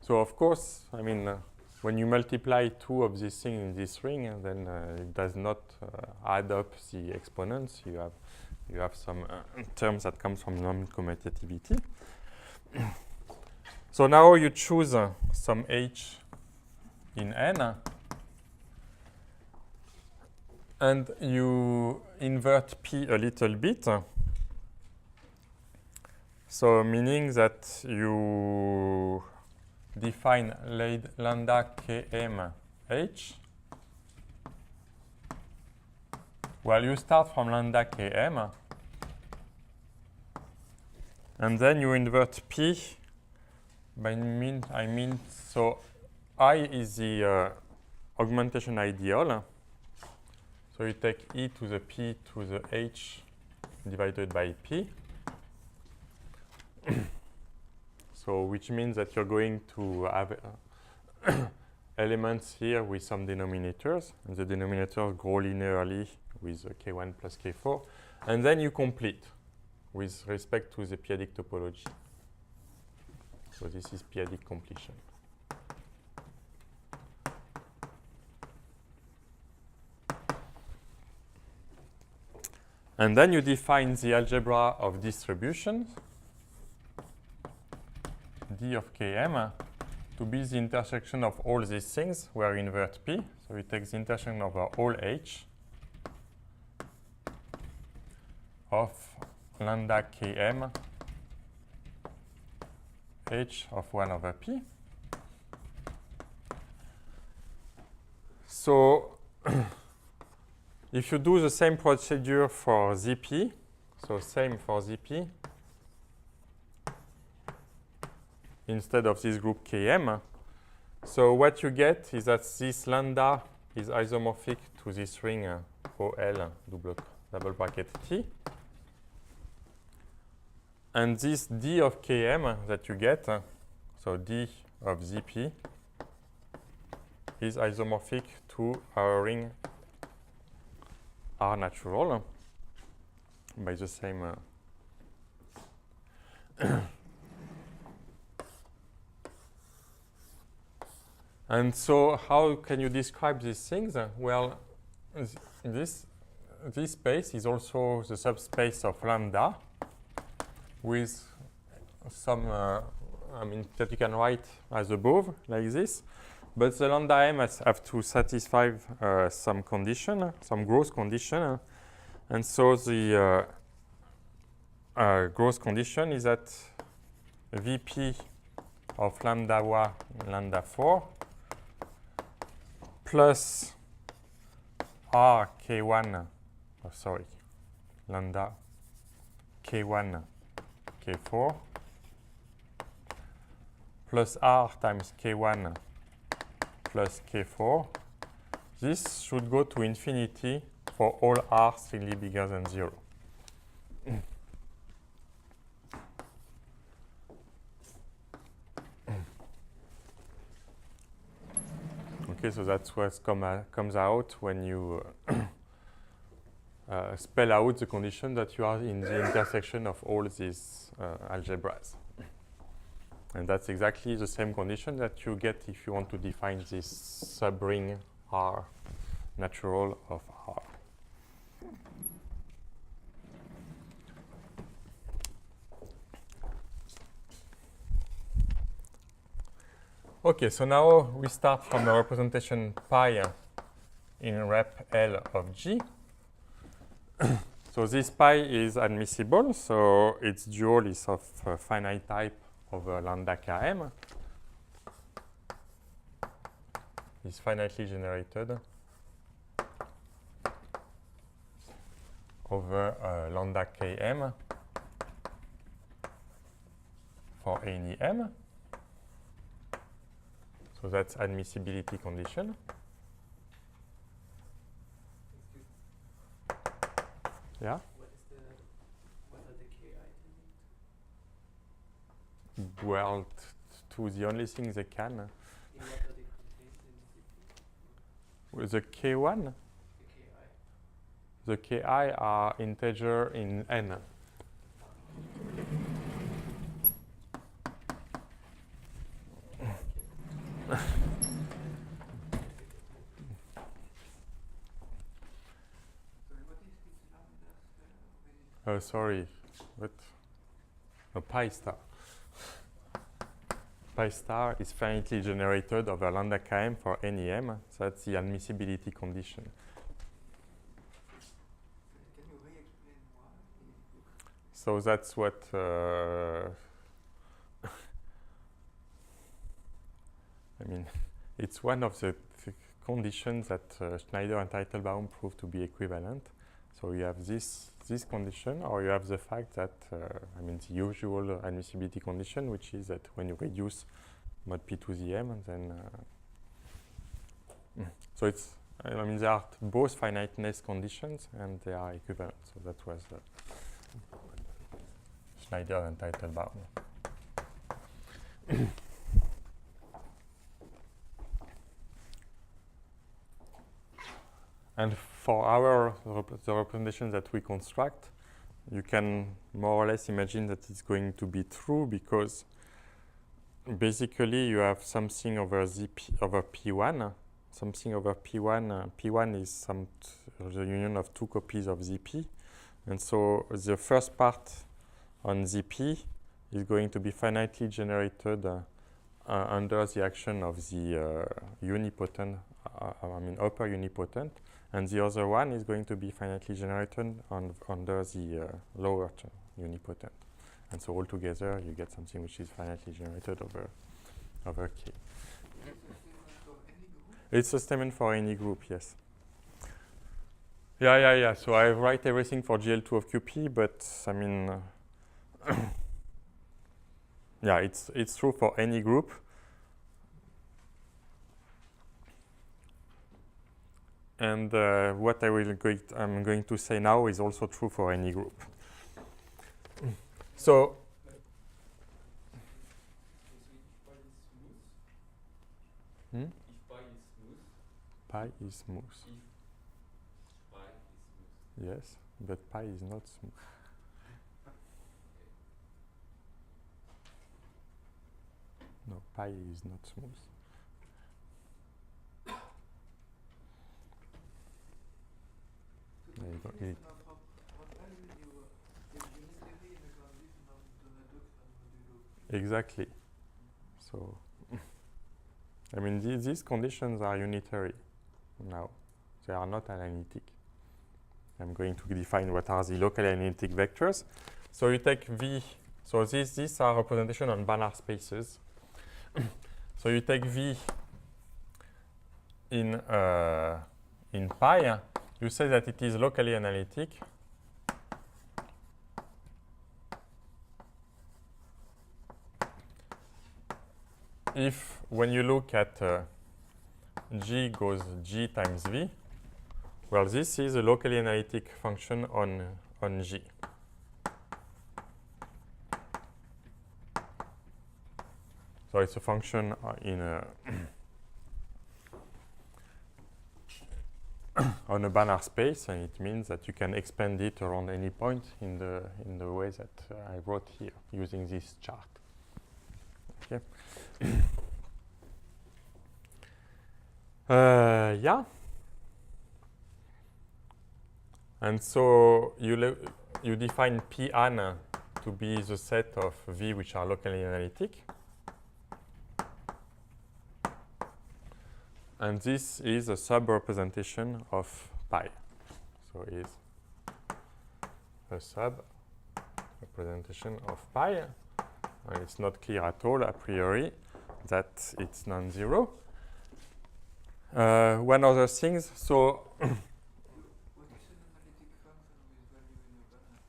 So of course, I mean, when you multiply two of these things in this ring, then it does not add up the exponents. You have some terms that comes from non-commutativity. So now you choose some h in n, and you invert p a little bit. So meaning that you define lambda km h. Well, you start from lambda km, and then you invert p. I mean, so I is the augmentation ideal. So you take e to the p to the h divided by p. So which means that you're going to have elements here with some denominators, and the denominators grow linearly with k1 plus k4, and then you complete with respect to the p-adic topology. So this is p-adic completion. And then you define the algebra of distributions, d of km, to be the intersection of all these things where you invert p. So we take the intersection over all h of lambda km h of 1 over p. So if you do the same procedure for Zp, so same for Zp, instead of this group Km, so what you get is that this lambda is isomorphic to this ring OL double bracket T. And this d of Km that you get, so d of Zp, is isomorphic to our ring R natural by the same And so how can you describe these things? Well, this space is also the subspace of lambda. with some, that you can write as above, like this. But the lambda m have to satisfy some condition, some growth condition. And so the growth condition is that Vp of lambda 1, lambda 4, plus R k1, lambda k1, k4, plus R times k1 plus k4. This should go to infinity for all r strictly bigger than 0. Okay, so that's what comes out when you spell out the condition that you are in the intersection of all these algebras. And that's exactly the same condition that you get if you want to define this subring R natural of R. Okay, so now we start from the representation pi in rep L of G. So this pi is admissible, so its dual is of finite type over lambda km. Is finitely generated over lambda km for any m. So that's admissibility condition. Yeah? What are the Ki tending Well, to the only thing they can. to? In what are they contained in CP? With the K1, The Ki. the Ki are integer in n. Sorry, what? No, pi star. Pi star is finitely generated over lambda km for any m. So that's the admissibility condition. Can you re-explain why? So that's what I mean, it's one of the conditions that Schneider and Teitelbaum proved to be equivalent. So you have this condition, or you have the fact that, the usual admissibility condition, which is that when you reduce mod p to the m, then so it's, there are both finiteness conditions and they are equivalent. So that was Schneider and Teitelbaum. And for the representation that we construct, you can more or less imagine that it's going to be true, because basically you have something over over P1, something over P1. P1 is the union of two copies of ZP. And so the first part on ZP is going to be finitely generated under the action of the unipotent, upper unipotent. And the other one is going to be finitely generated under the lower unipotent. And so altogether, you get something which is finitely generated over K. It's a statement for any group, yes. Yeah. So I write everything for GL2 of QP, but yeah, it's true for any group. And what I'm going to say now is also true for any group. So, If pi is smooth. pi is smooth. If pi is smooth. Yes, but pi is not smooth. No, pi is not smooth. There you go. Definition of what value you unitary in a condition of Exactly. So, I mean, these conditions are unitary now. They are not analytic. I'm going to define what are the locally analytic vectors. So you take V. So these are representation on Banach spaces. So you take V in pi. You say that it is locally analytic. If, when you look at G goes G times V, well, this is a locally analytic function on G. So it's a function in a on a Banach space, and it means that you can expand it around any point in the way that I wrote here using this chart. Okay. Yeah. And so you define Pn to be the set of V which are locally analytic. And this is a sub-representation of pi. So it's a sub-representation of pi. And it's not clear at all, a priori, that it's non-zero. One other thing, so What is an analytic function with value in a Banach?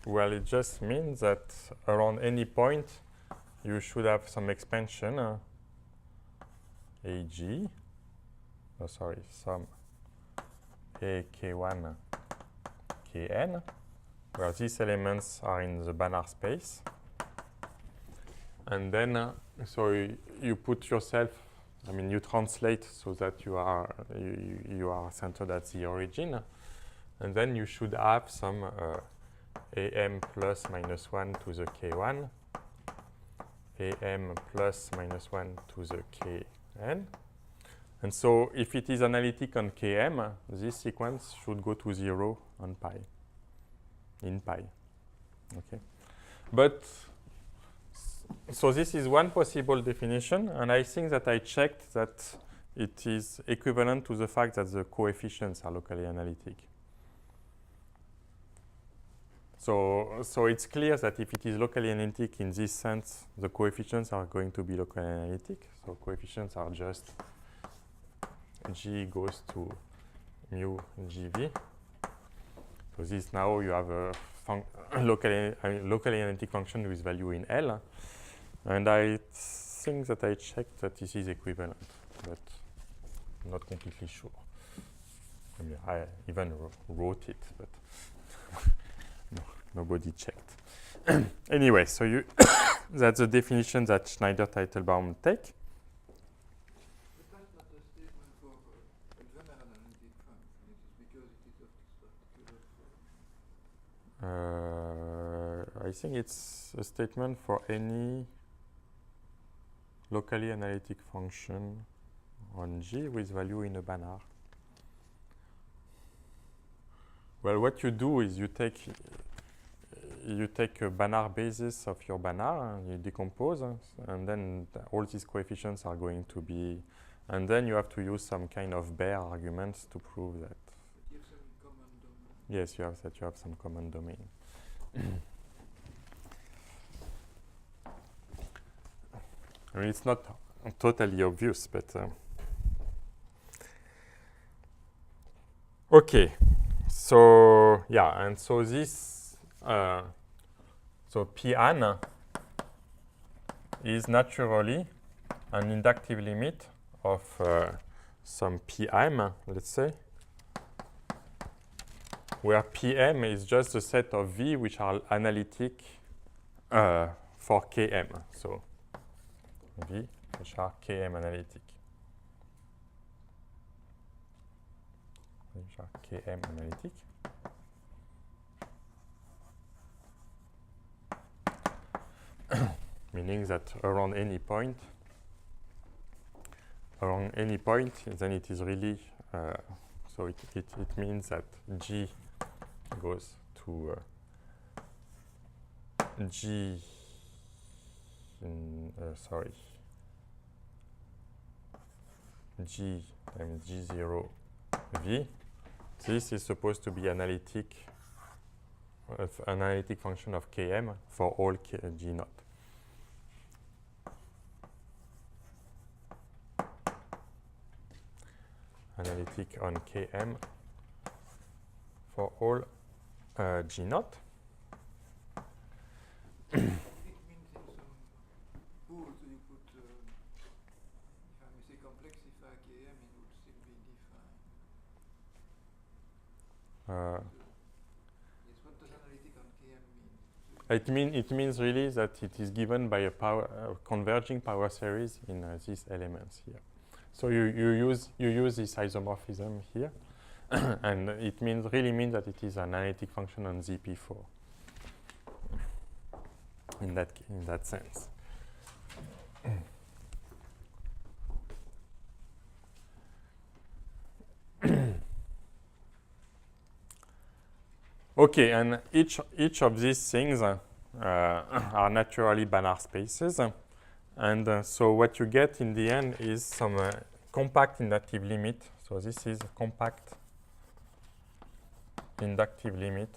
well, it just means that around any point you should have some expansion AG, some AK1 Kn, where these elements are in the Banach space. And then, so you put yourself, I mean, you translate so that you are centered at the origin. And then you should have some AM plus minus 1 to the K1, AM plus minus 1 to the Kn. And so if it is analytic on Km, this sequence should go to 0 on pi, in pi. Okay. But, so this is one possible definition, and I think that I checked that it is equivalent to the fact that the coefficients are locally analytic. So it's clear that if it is locally analytic in this sense, the coefficients are going to be locally analytic. So coefficients are just G goes to mu GV. So this now you have a locally analytic function with value in L. And I think that I checked that this is equivalent, but I'm not completely sure. I mean, I even wrote it, but nobody checked. Anyway, so you that's the definition that Schneider-Teitelbaum take. But that's not a statement for a general analytic function. It is because it is of this particular. I think it's a statement for any locally analytic function on G with value in a Banach. Well, what you do is you take a Banach basis of your Banach, and you decompose, and then all these coefficients are going to be, and then you have to use some kind of Baire arguments to prove that. But you have some common domain. Yes, you have some common domain. I mean, it's not totally obvious, but okay. So yeah, and so this so Pn is naturally an inductive limit of some Pm, let's say, where Pm is just the set of V which are analytic for Km. So V which are Km analytic. Which are Km analytic. Meaning that around any point, then it is really, so it means that G goes to G sorry, G times G0 V. This is supposed to be analytic function of Km for all G naught. Analytic on Km for all G naught. It means in some pools you put, if I may say, complexify Km, it would still be defined. Yes, what does analytic on Km mean? It means really that it is given by a converging power series in these elements here. So you use this isomorphism here, and it really means that it is an analytic function on ZP4. In that sense. Okay, and each of these things are naturally Banach spaces, and so what you get in the end is some compact inductive limit. So this is a compact inductive limit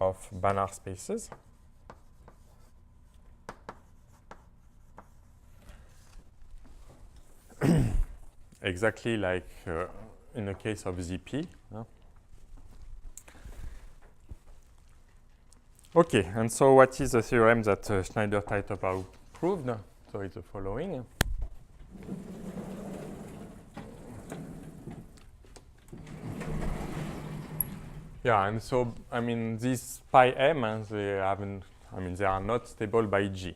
of Banach spaces. Exactly like in the case of ZP. Okay, and so what is the theorem that Schneider-Teitelbaum proved? So it's the following. Yeah, and so I mean these pi m, they are not stable by G.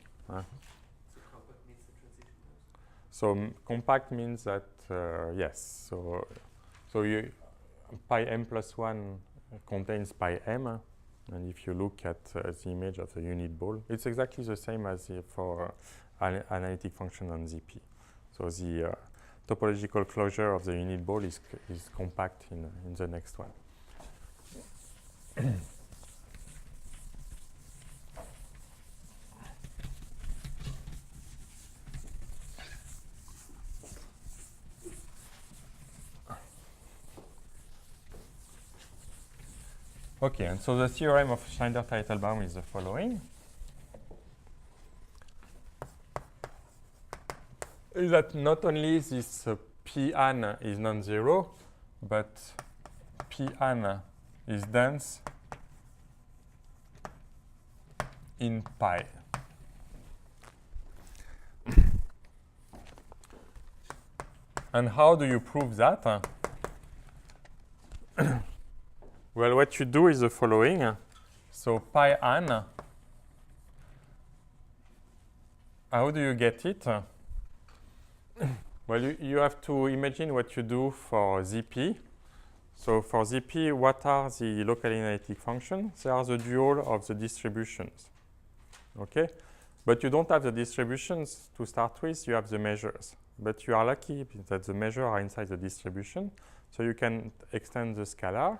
So compact means the transition noise? So compact means that yes. So you pi m plus 1 contains pi m, and if you look at the image of the unit ball, it's exactly the same as for analytic function on ZP. So the topological closure of the unit ball is compact in the next one. Okay, and so the theorem of Schneider-Teitelbaum is the following. Is that not only this P an is non-zero, but P an is dense in pi. And how do you prove that? Well, what you do is the following. So pi an, how do you get it? Well, you have to imagine what you do for ZP. So for ZP, what are the locally analytic functions? They are the dual of the distributions. Okay? But you don't have the distributions to start with, you have the measures. But you are lucky that the measures are inside the distribution. So you can extend the scalar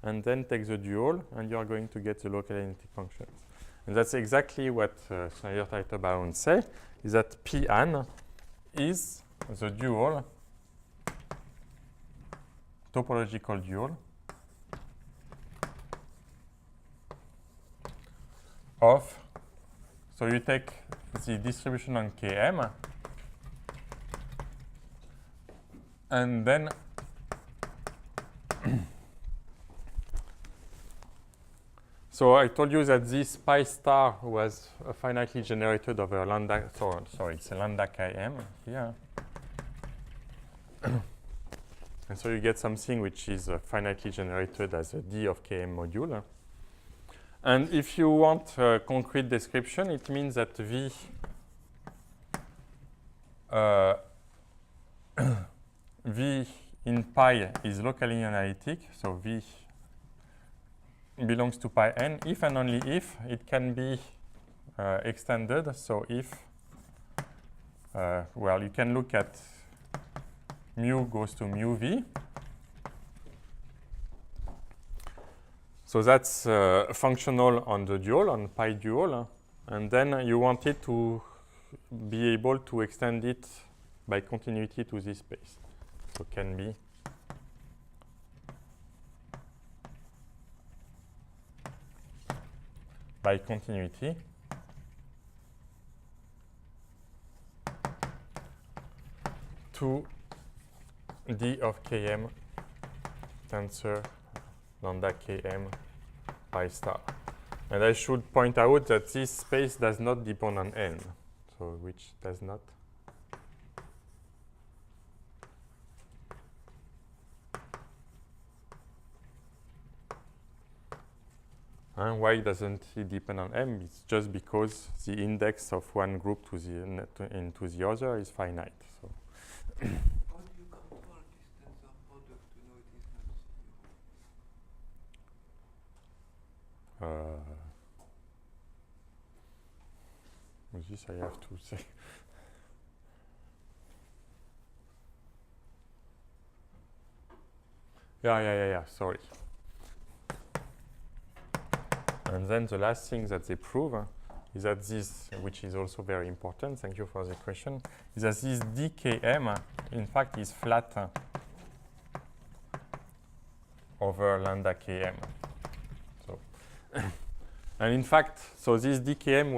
and then take the dual, and you are going to get the locally analytic functions. And that's exactly what Schneider-Teitelbaum say, is that P an is the dual, topological dual of, so you take the distribution on Km, and then so I told you that this pi star was finitely generated over lambda, sorry, it's a lambda Km here. And so you get something which is finitely generated as a D of Km module. And if you want a concrete description, it means that V V in pi is locally analytic, so V belongs to pi n if and only if it can be extended. So if, well, you can look at mu goes to mu V. So that's functional on the dual, on pi dual, and then you wanted to be able to extend it by continuity to this space. So can be by continuity to d of km tensor lambda km pi star. And I should point out that this space does not depend on n, so which does not. And why doesn't it depend on m? It's just because the index of one group to the into the other is finite. So How do you control this tensor product to know it is not zero? With this I have to say. Yeah, sorry. And then the last thing that they prove is that this, which is also very important, thank you for the question, is that this dkm in fact is flat over lambda km. So and in fact, so this dkm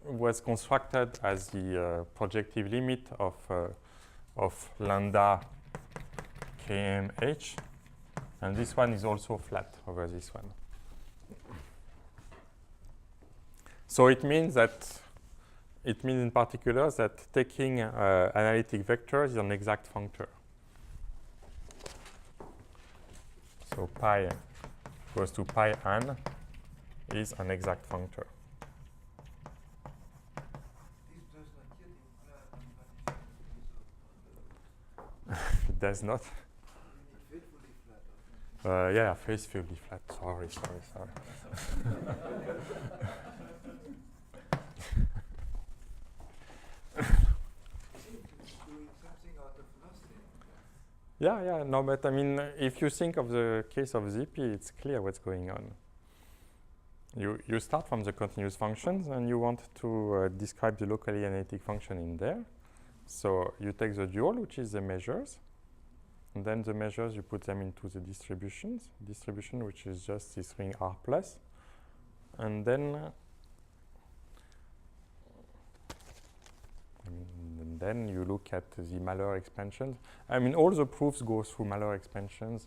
was constructed as the projective limit of lambda kmh, and this one is also flat over this one. So it means in particular that taking analytic vectors is an exact functor. So pi goes to pi n is an exact functor. This does not yet imply non-partition It does not. faithfully flat or something. Yeah, faithfully flat. Sorry. Doing something out of nothing. Yeah, no, but I mean, if you think of the case of ZP, it's clear what's going on. You start from the continuous functions and you want to describe the locally analytic function in there. So you take the dual, which is the measures, and then the measures you put them into the distribution, which is just this ring R plus, and then you look at the Malheur expansions. I mean, all the proofs go through Malheur expansions,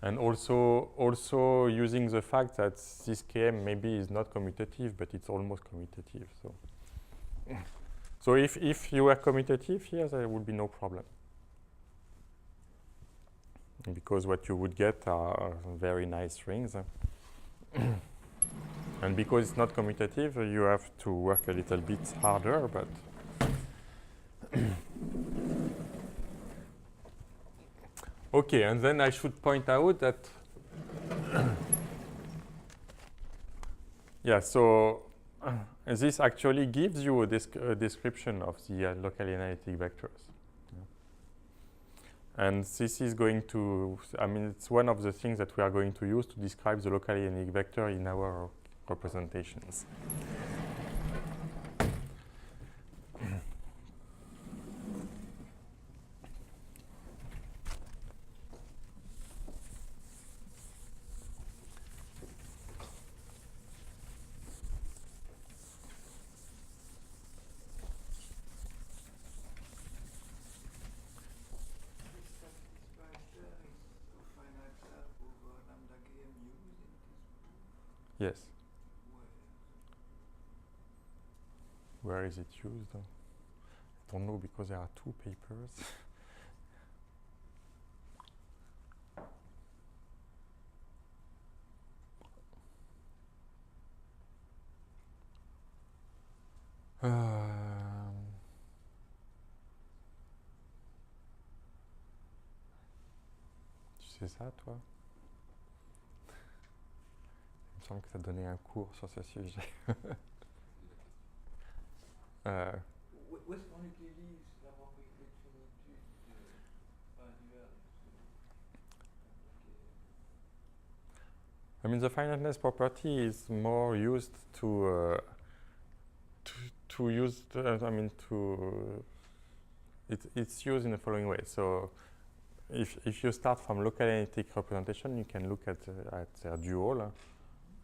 and also using the fact that this Km maybe is not commutative, but it's almost commutative. So if you were commutative here, there would be no problem, because what you would get are very nice rings. And because it's not commutative, you have to work a little bit harder, but okay, and then I should point out that yeah, so this actually gives you a description of the locally analytic vectors. And this is going to, I mean, it's one of the things that we are going to use to describe the locally analytic vector in our representations. Yes. Where is it used? I don't know, because there are two papers. Tu sais ça, toi? Il me semble que tu as donné un cours sur ce sujet. Où est-ce qu'on utilise la propriété de finitude graduelle? I mean, the finiteness property is more used to use. It's used in the following way. So, if you start from local analytic representation, you can look at their dual,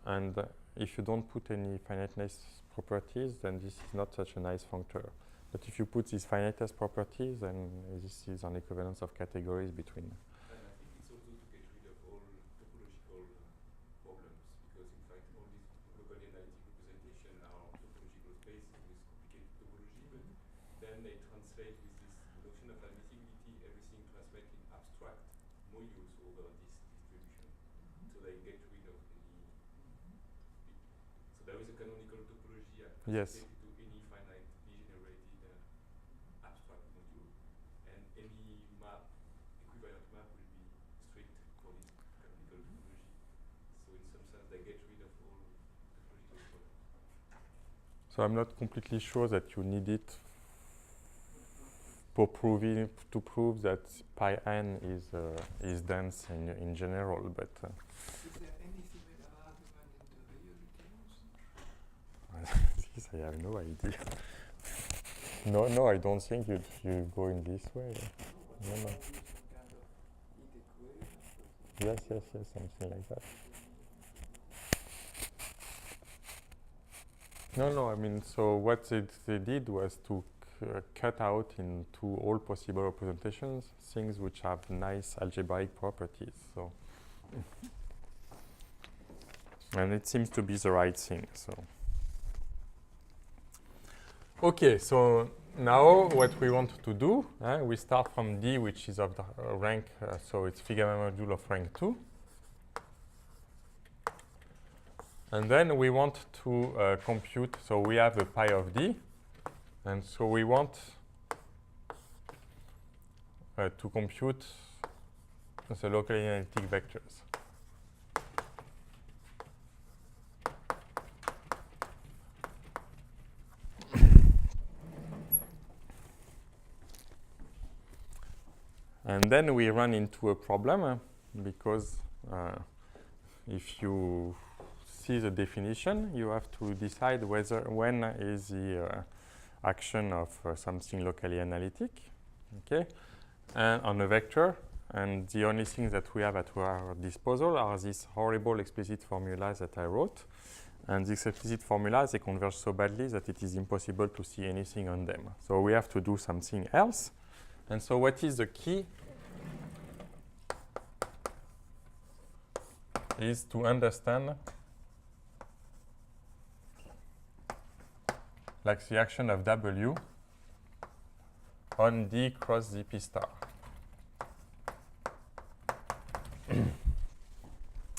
and if you don't put any finiteness properties, then this is not such a nice functor. But if you put these finiteness properties, then this is an equivalence of categories between. And I think it's also to get rid of all topological problems, because in fact all these locally analytic representation are topological spaces with complicated topology, but then they translate with this notion of admissibility, everything translates in abstract modules over this distribution. So they get rid of any. So there is a canonical topology Yes. associated to any finitely generated abstract module, and any map, equivalent map, will be strict for this canonical topology. So in some sense, they get rid of all topological problems. So I'm not completely sure that you need it for to prove that pi n is dense in general, but. Is there any similar argument in the reality also? This I have no idea. No, I don't think you go in this way. No. Some kind of heat equation. Yes, something like that. No, I mean, so what they did was to cut out into all possible representations things which have nice algebraic properties. So, and it seems to be the right thing. So, okay, so now what we want to do, we start from D, which is of the rank, so it's figure module of rank 2. And then we want to compute, so we have a pi of D, and so we want to compute the locally analytic vectors. And then we run into a problem because if you see the definition, you have to decide when is the action of something locally analytic, okay, and on a vector. And the only things that we have at our disposal are these horrible explicit formulas that I wrote. And these explicit formulas, they converge so badly that it is impossible to see anything on them. So we have to do something else. And so what is the key is to understand like the action of W on D cross ZP star.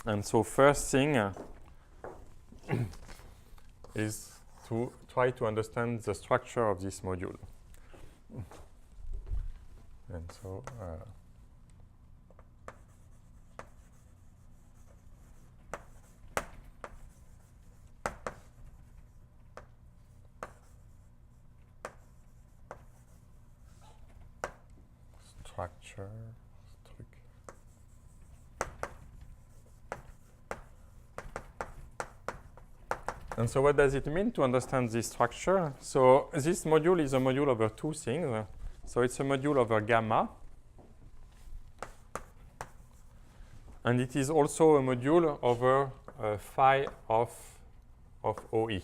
And so first thing is to try to understand the structure of this module. And so structure. And so what does it mean to understand this structure? So this module is a module over two things. So it's a module over gamma. And it is also a module over phi of OE.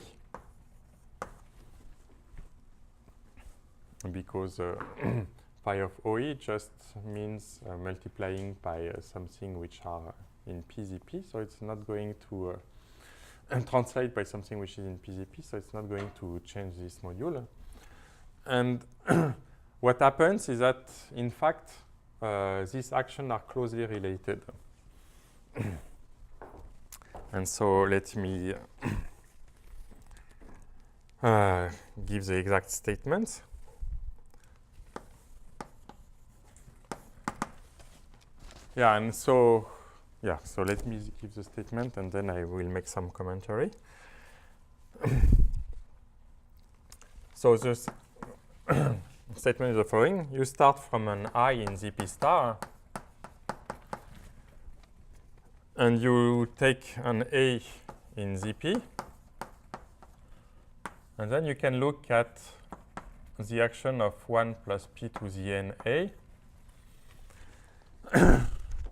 Because phi of OE just means multiplying by something which are in PZP. So it's not going to translate by something which is in PZP. So it's not going to change this module. And what happens is that, in fact, these actions are closely related. And so let me give the exact statements. Yeah, and so, so let me give the statement and then I will make some commentary. So the statement is the following. You start from an I in ZP star. and you take an A in ZP, and then you can look at the action of 1 plus p to the n A.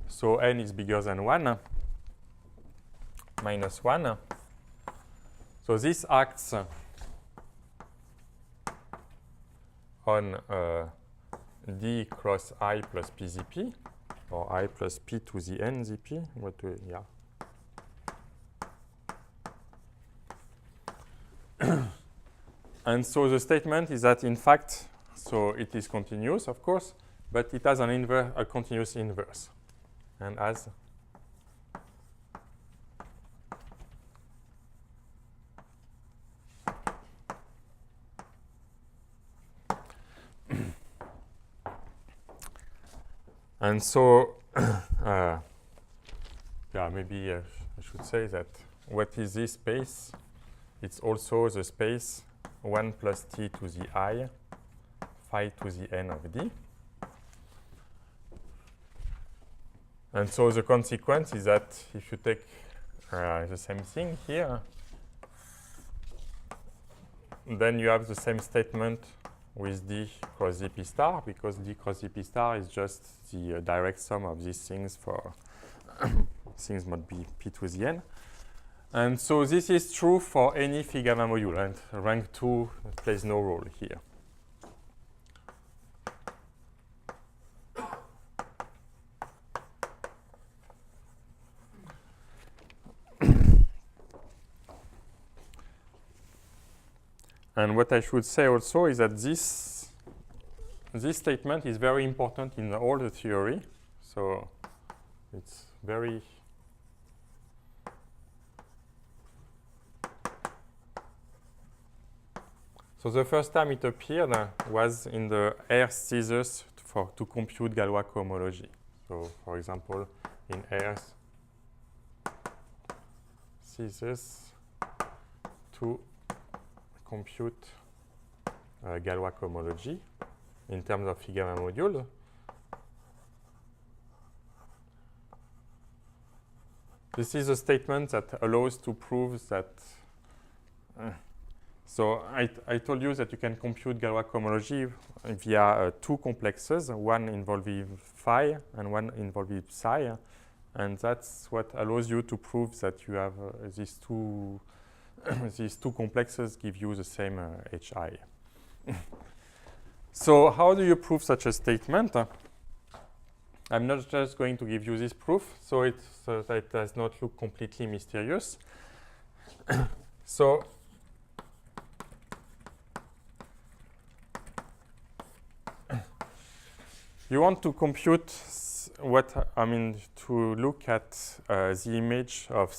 So n is bigger than 1, minus 1. So this acts on d cross I plus p zp, or I plus p to the n zp. What do yeah. And so the statement is that, in fact, so it is continuous, of course, but it has a continuous inverse, and as and so yeah, maybe I should say that what is this space? It's also the space 1 plus t to the I phi to the n of d. And so the consequence is that if you take the same thing here, then you have the same statement with d cross dp star, because d cross dp star is just the direct sum of these things for things mod b p to the n. And so this is true for any phi gamma module, and rank 2 plays no role here. And what I should say also is that this statement is very important in all the theory. So it's very so the first time it appeared was in the Ayres thesis to compute Galois cohomology. So for example, in Ayres thesis to compute Galois cohomology in terms of phi gamma module. This is a statement that allows to prove that. So I told you that you can compute Galois cohomology via two complexes, one involving phi and one involving psi, and that's what allows you to prove that you have these two complexes give you the same HI. So how do you prove such a statement? I'm not just going to give you this proof, so it does not look completely mysterious. So you want to compute to look at the image of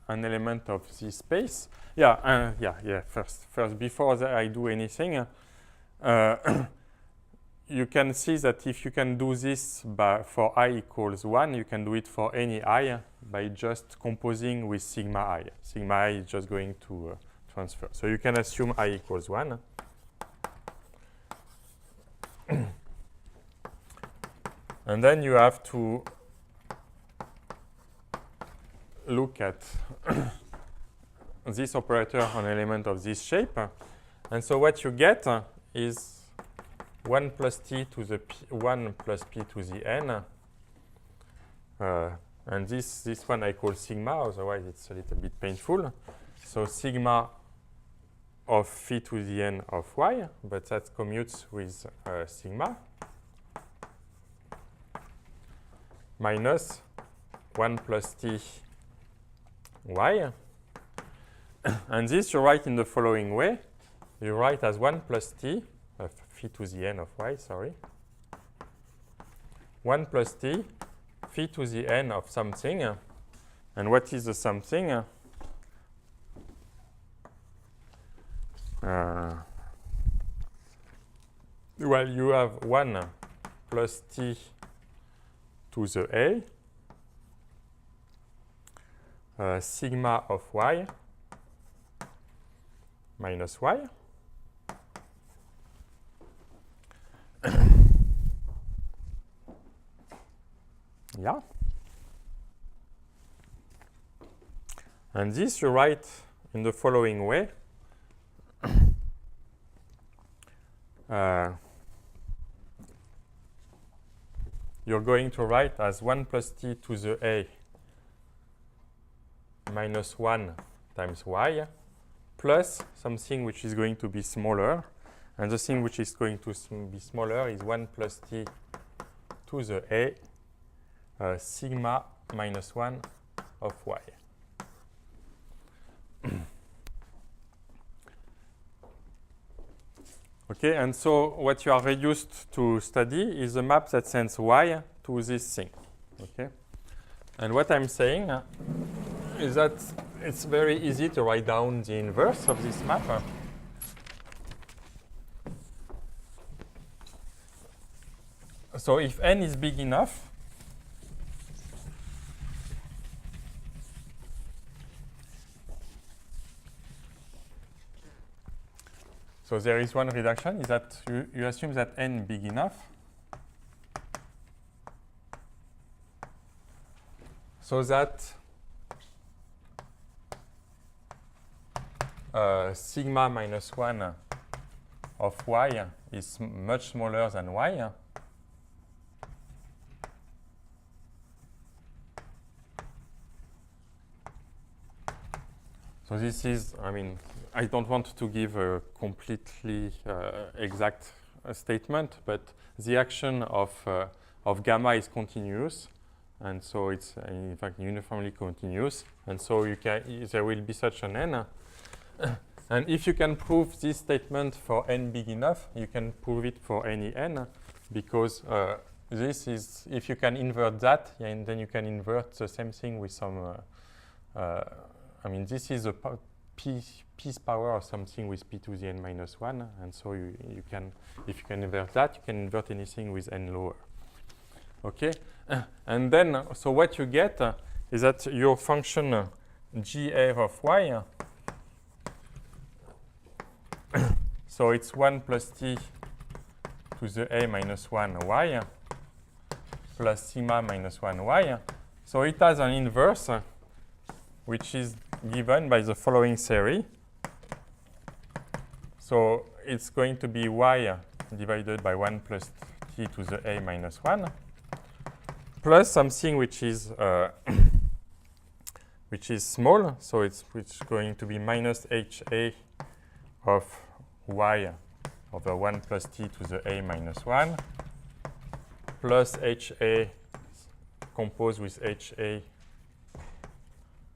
an element of this space. First, before I do anything, you can see that if you can do this for I equals 1, you can do it for any I by just composing with sigma I. Sigma I is just going to transfer. So you can assume I equals 1. And then you have to look at this operator on element of this shape. And so what you get is 1 plus t to the 1 plus p to the n. And this one I call sigma, otherwise it's a little bit painful. So sigma of phi to the n of y, but that commutes with sigma, minus 1 plus t y. And this you write in the following way. You write as 1 plus t, phi to the n of y, sorry. 1 plus t, phi to the n of something. And what is the something? Well, you have 1 plus t to the a, sigma of y minus y. Yeah. And this you write in the following way. You're going to write as 1 plus t to the a minus 1 times y plus something which is going to be smaller. And the thing which is going to be smaller is 1 plus t to the a sigma minus 1 of y. Okay, and so what you are reduced to study is a map that sends y to this thing. Okay, and what I'm saying is that it's very easy to write down the inverse of this map. So if n is big enough, so there is one reduction, is that you assume that n big enough so that sigma minus 1 of y is much smaller than y. So this is, I mean, I don't want to give a completely exact statement, but the action of gamma is continuous, and so it's in fact uniformly continuous, and so you can there will be such an n. And if you can prove this statement for n big enough, you can prove it for any n, because this is, if you can invert that, yeah, and then you can invert the same thing with some I mean, this is a piece power of something with p to the n minus 1, and so you can, if you can invert that, you can invert anything with n lower. Okay, and then, so what you get is that your function g(a) of y, so it's 1 plus t to the a minus 1 y plus sigma minus 1 y. So it has an inverse, which is given by the following theory. So it's going to be y divided by 1 plus t to the a minus 1 plus something which is small. So it's going to be minus ha of y over 1 plus t to the a minus 1 plus ha composed with ha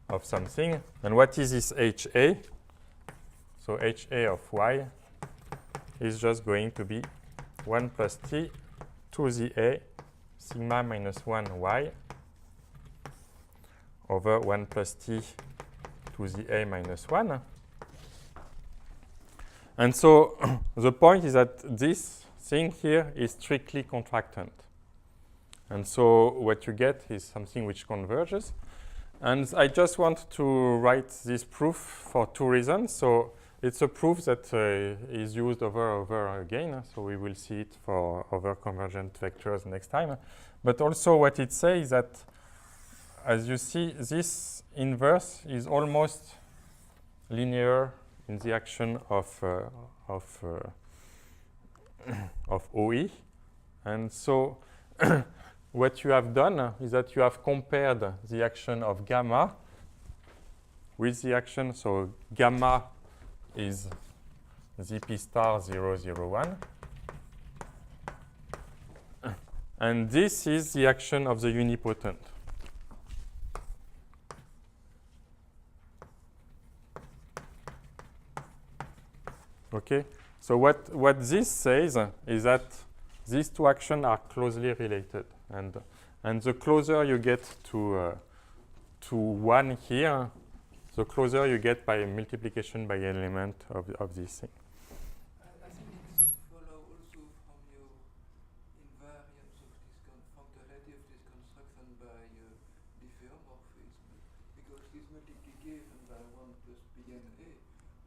of something. And what is this ha? So ha of y is just going to be 1 plus t to the a sigma minus 1 y over 1 plus t to the a minus 1. And so the point is that this thing here is strictly contractant. And so what you get is something which converges. And I just want to write this proof for two reasons. So it's a proof that is used over again. So we will see it for other convergent vectors next time. But also what it says is that, as you see, this inverse is almost linear in the action of OE. And so what you have done is that you have compared the action of gamma with the action. So gamma is Zp star 0, 0, 1. And this is the action of the unipotent. Okay? So what this says is that these two actions are closely related. And the closer you get to 1 here, the closer you get by multiplication by element of this thing. I think it's follow also from your invariance of this functionality of this construction by diffeomorphism, because this multiplication by 1 plus bn a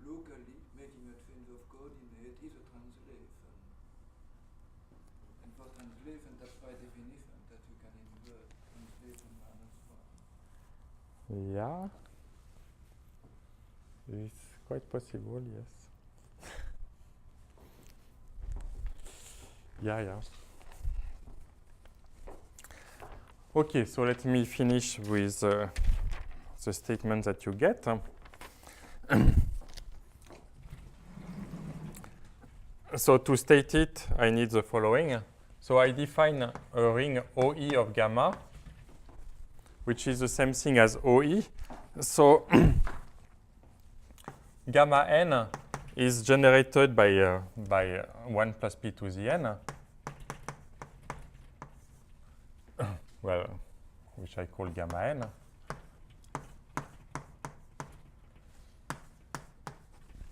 locally making a change of coordinate is a translation. And for translation, that's by definition that you can invert translation minus 1. Yeah. It's quite possible, yes. Yeah. Okay, so let me finish with the statement that you get. So to state it, I need the following. So I define a ring OE of gamma, which is the same thing as OE. So gamma n is generated by 1 plus p to the n, well, which I call gamma n.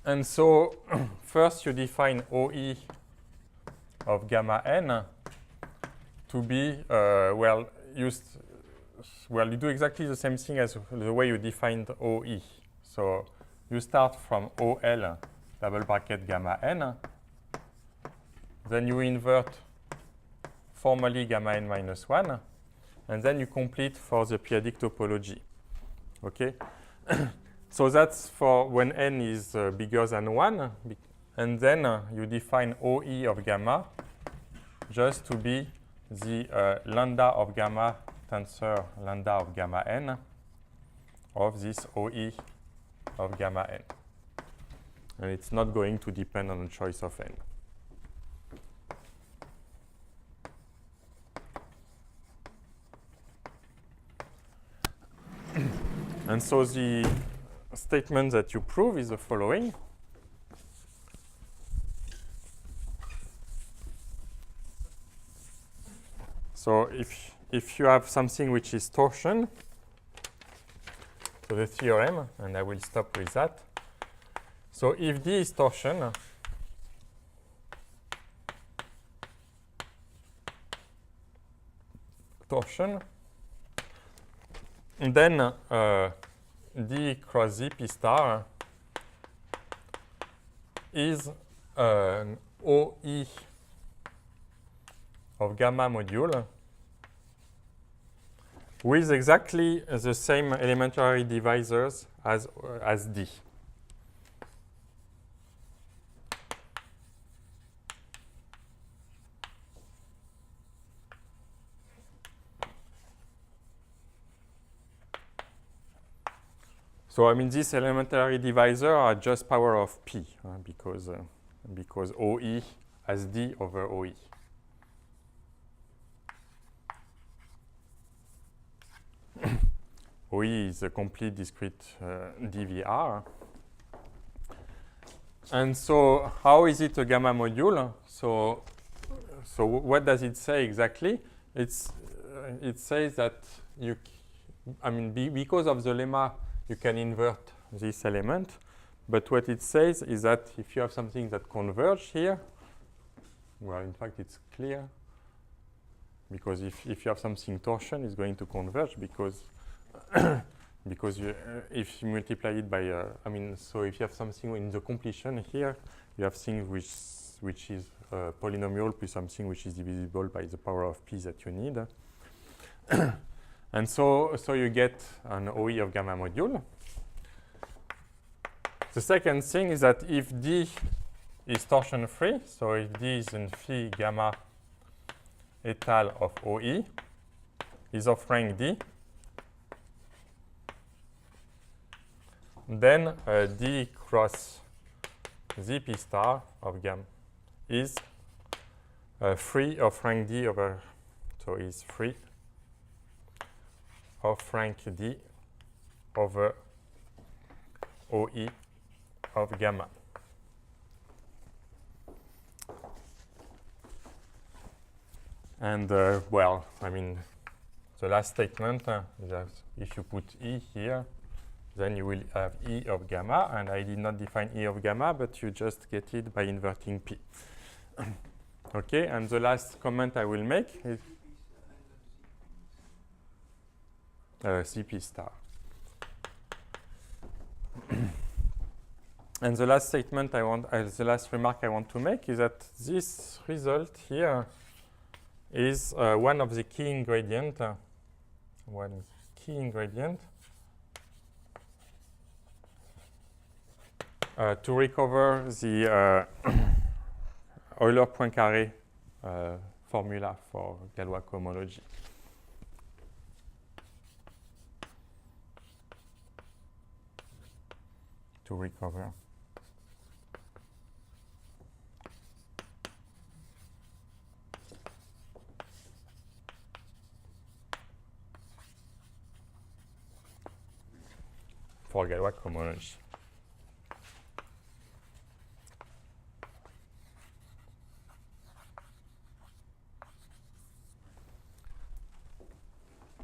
And so first you define OE of gamma n to be, you do exactly the same thing as the way you defined OE. So you start from OL, double bracket gamma n, then you invert formally gamma n minus 1, and then you complete for the periodic topology. Okay? So that's for when n is bigger than 1, and then you define OE of gamma just to be the lambda of gamma tensor lambda of gamma n of this OE of gamma n. And it's not going to depend on the choice of n. And so the statement that you prove is the following. So if you have something which is torsion, so the theorem, and I will stop with that. So if D is torsion, then D cross Z P star is an OE of gamma module with exactly the same elementary divisors as D. So I mean, these elementary divisors are just power of P because OE has D over OE. OE is a complete discrete DVR. And so how is it a gamma module? So what does it say exactly? It says that because of the lemma, you can invert this element. But what it says is that if you have something that converges here, well, in fact, it's clear. Because if you have something torsion, it's going to converge because if you multiply it by, so if you have something in the completion here, you have things which is polynomial plus something which is divisible by the power of P that you need. And so you get an OE of gamma module. The second thing is that if D is torsion free, so if D is in phi gamma étal of OE, is of rank D, then D cross ZP star of gamma is free of rank D over, so is free of rank D over OE of gamma. And the last statement is that if you put E here, then you will have E of gamma, and I did not define E of gamma, but you just get it by inverting P. Okay, and the last comment I will make is CP star. And the last statement the last remark I want to make is that this result here is one of the key ingredient. to recover the Euler-Poincaré formula for Galois cohomology. To recover. For Galois cohomology.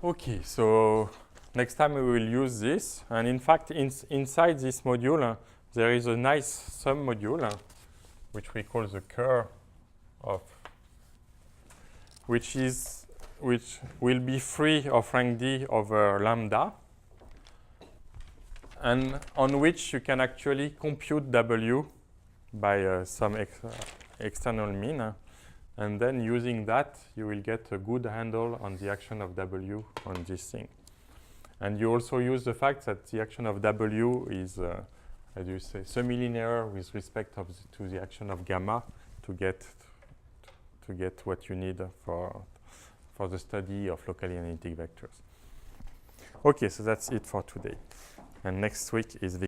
Okay, so next time we will use this, and in fact, inside this module, there is a nice sub-module, which we call the curve of, which will be free of rank D over lambda, and on which you can actually compute W by some external mean. And then using that, you will get a good handle on the action of W on this thing. And you also use the fact that the action of W is, as you say, semi-linear with respect to the action of gamma to get what you need for the study of locally analytic vectors. Okay, so that's it for today. And next week is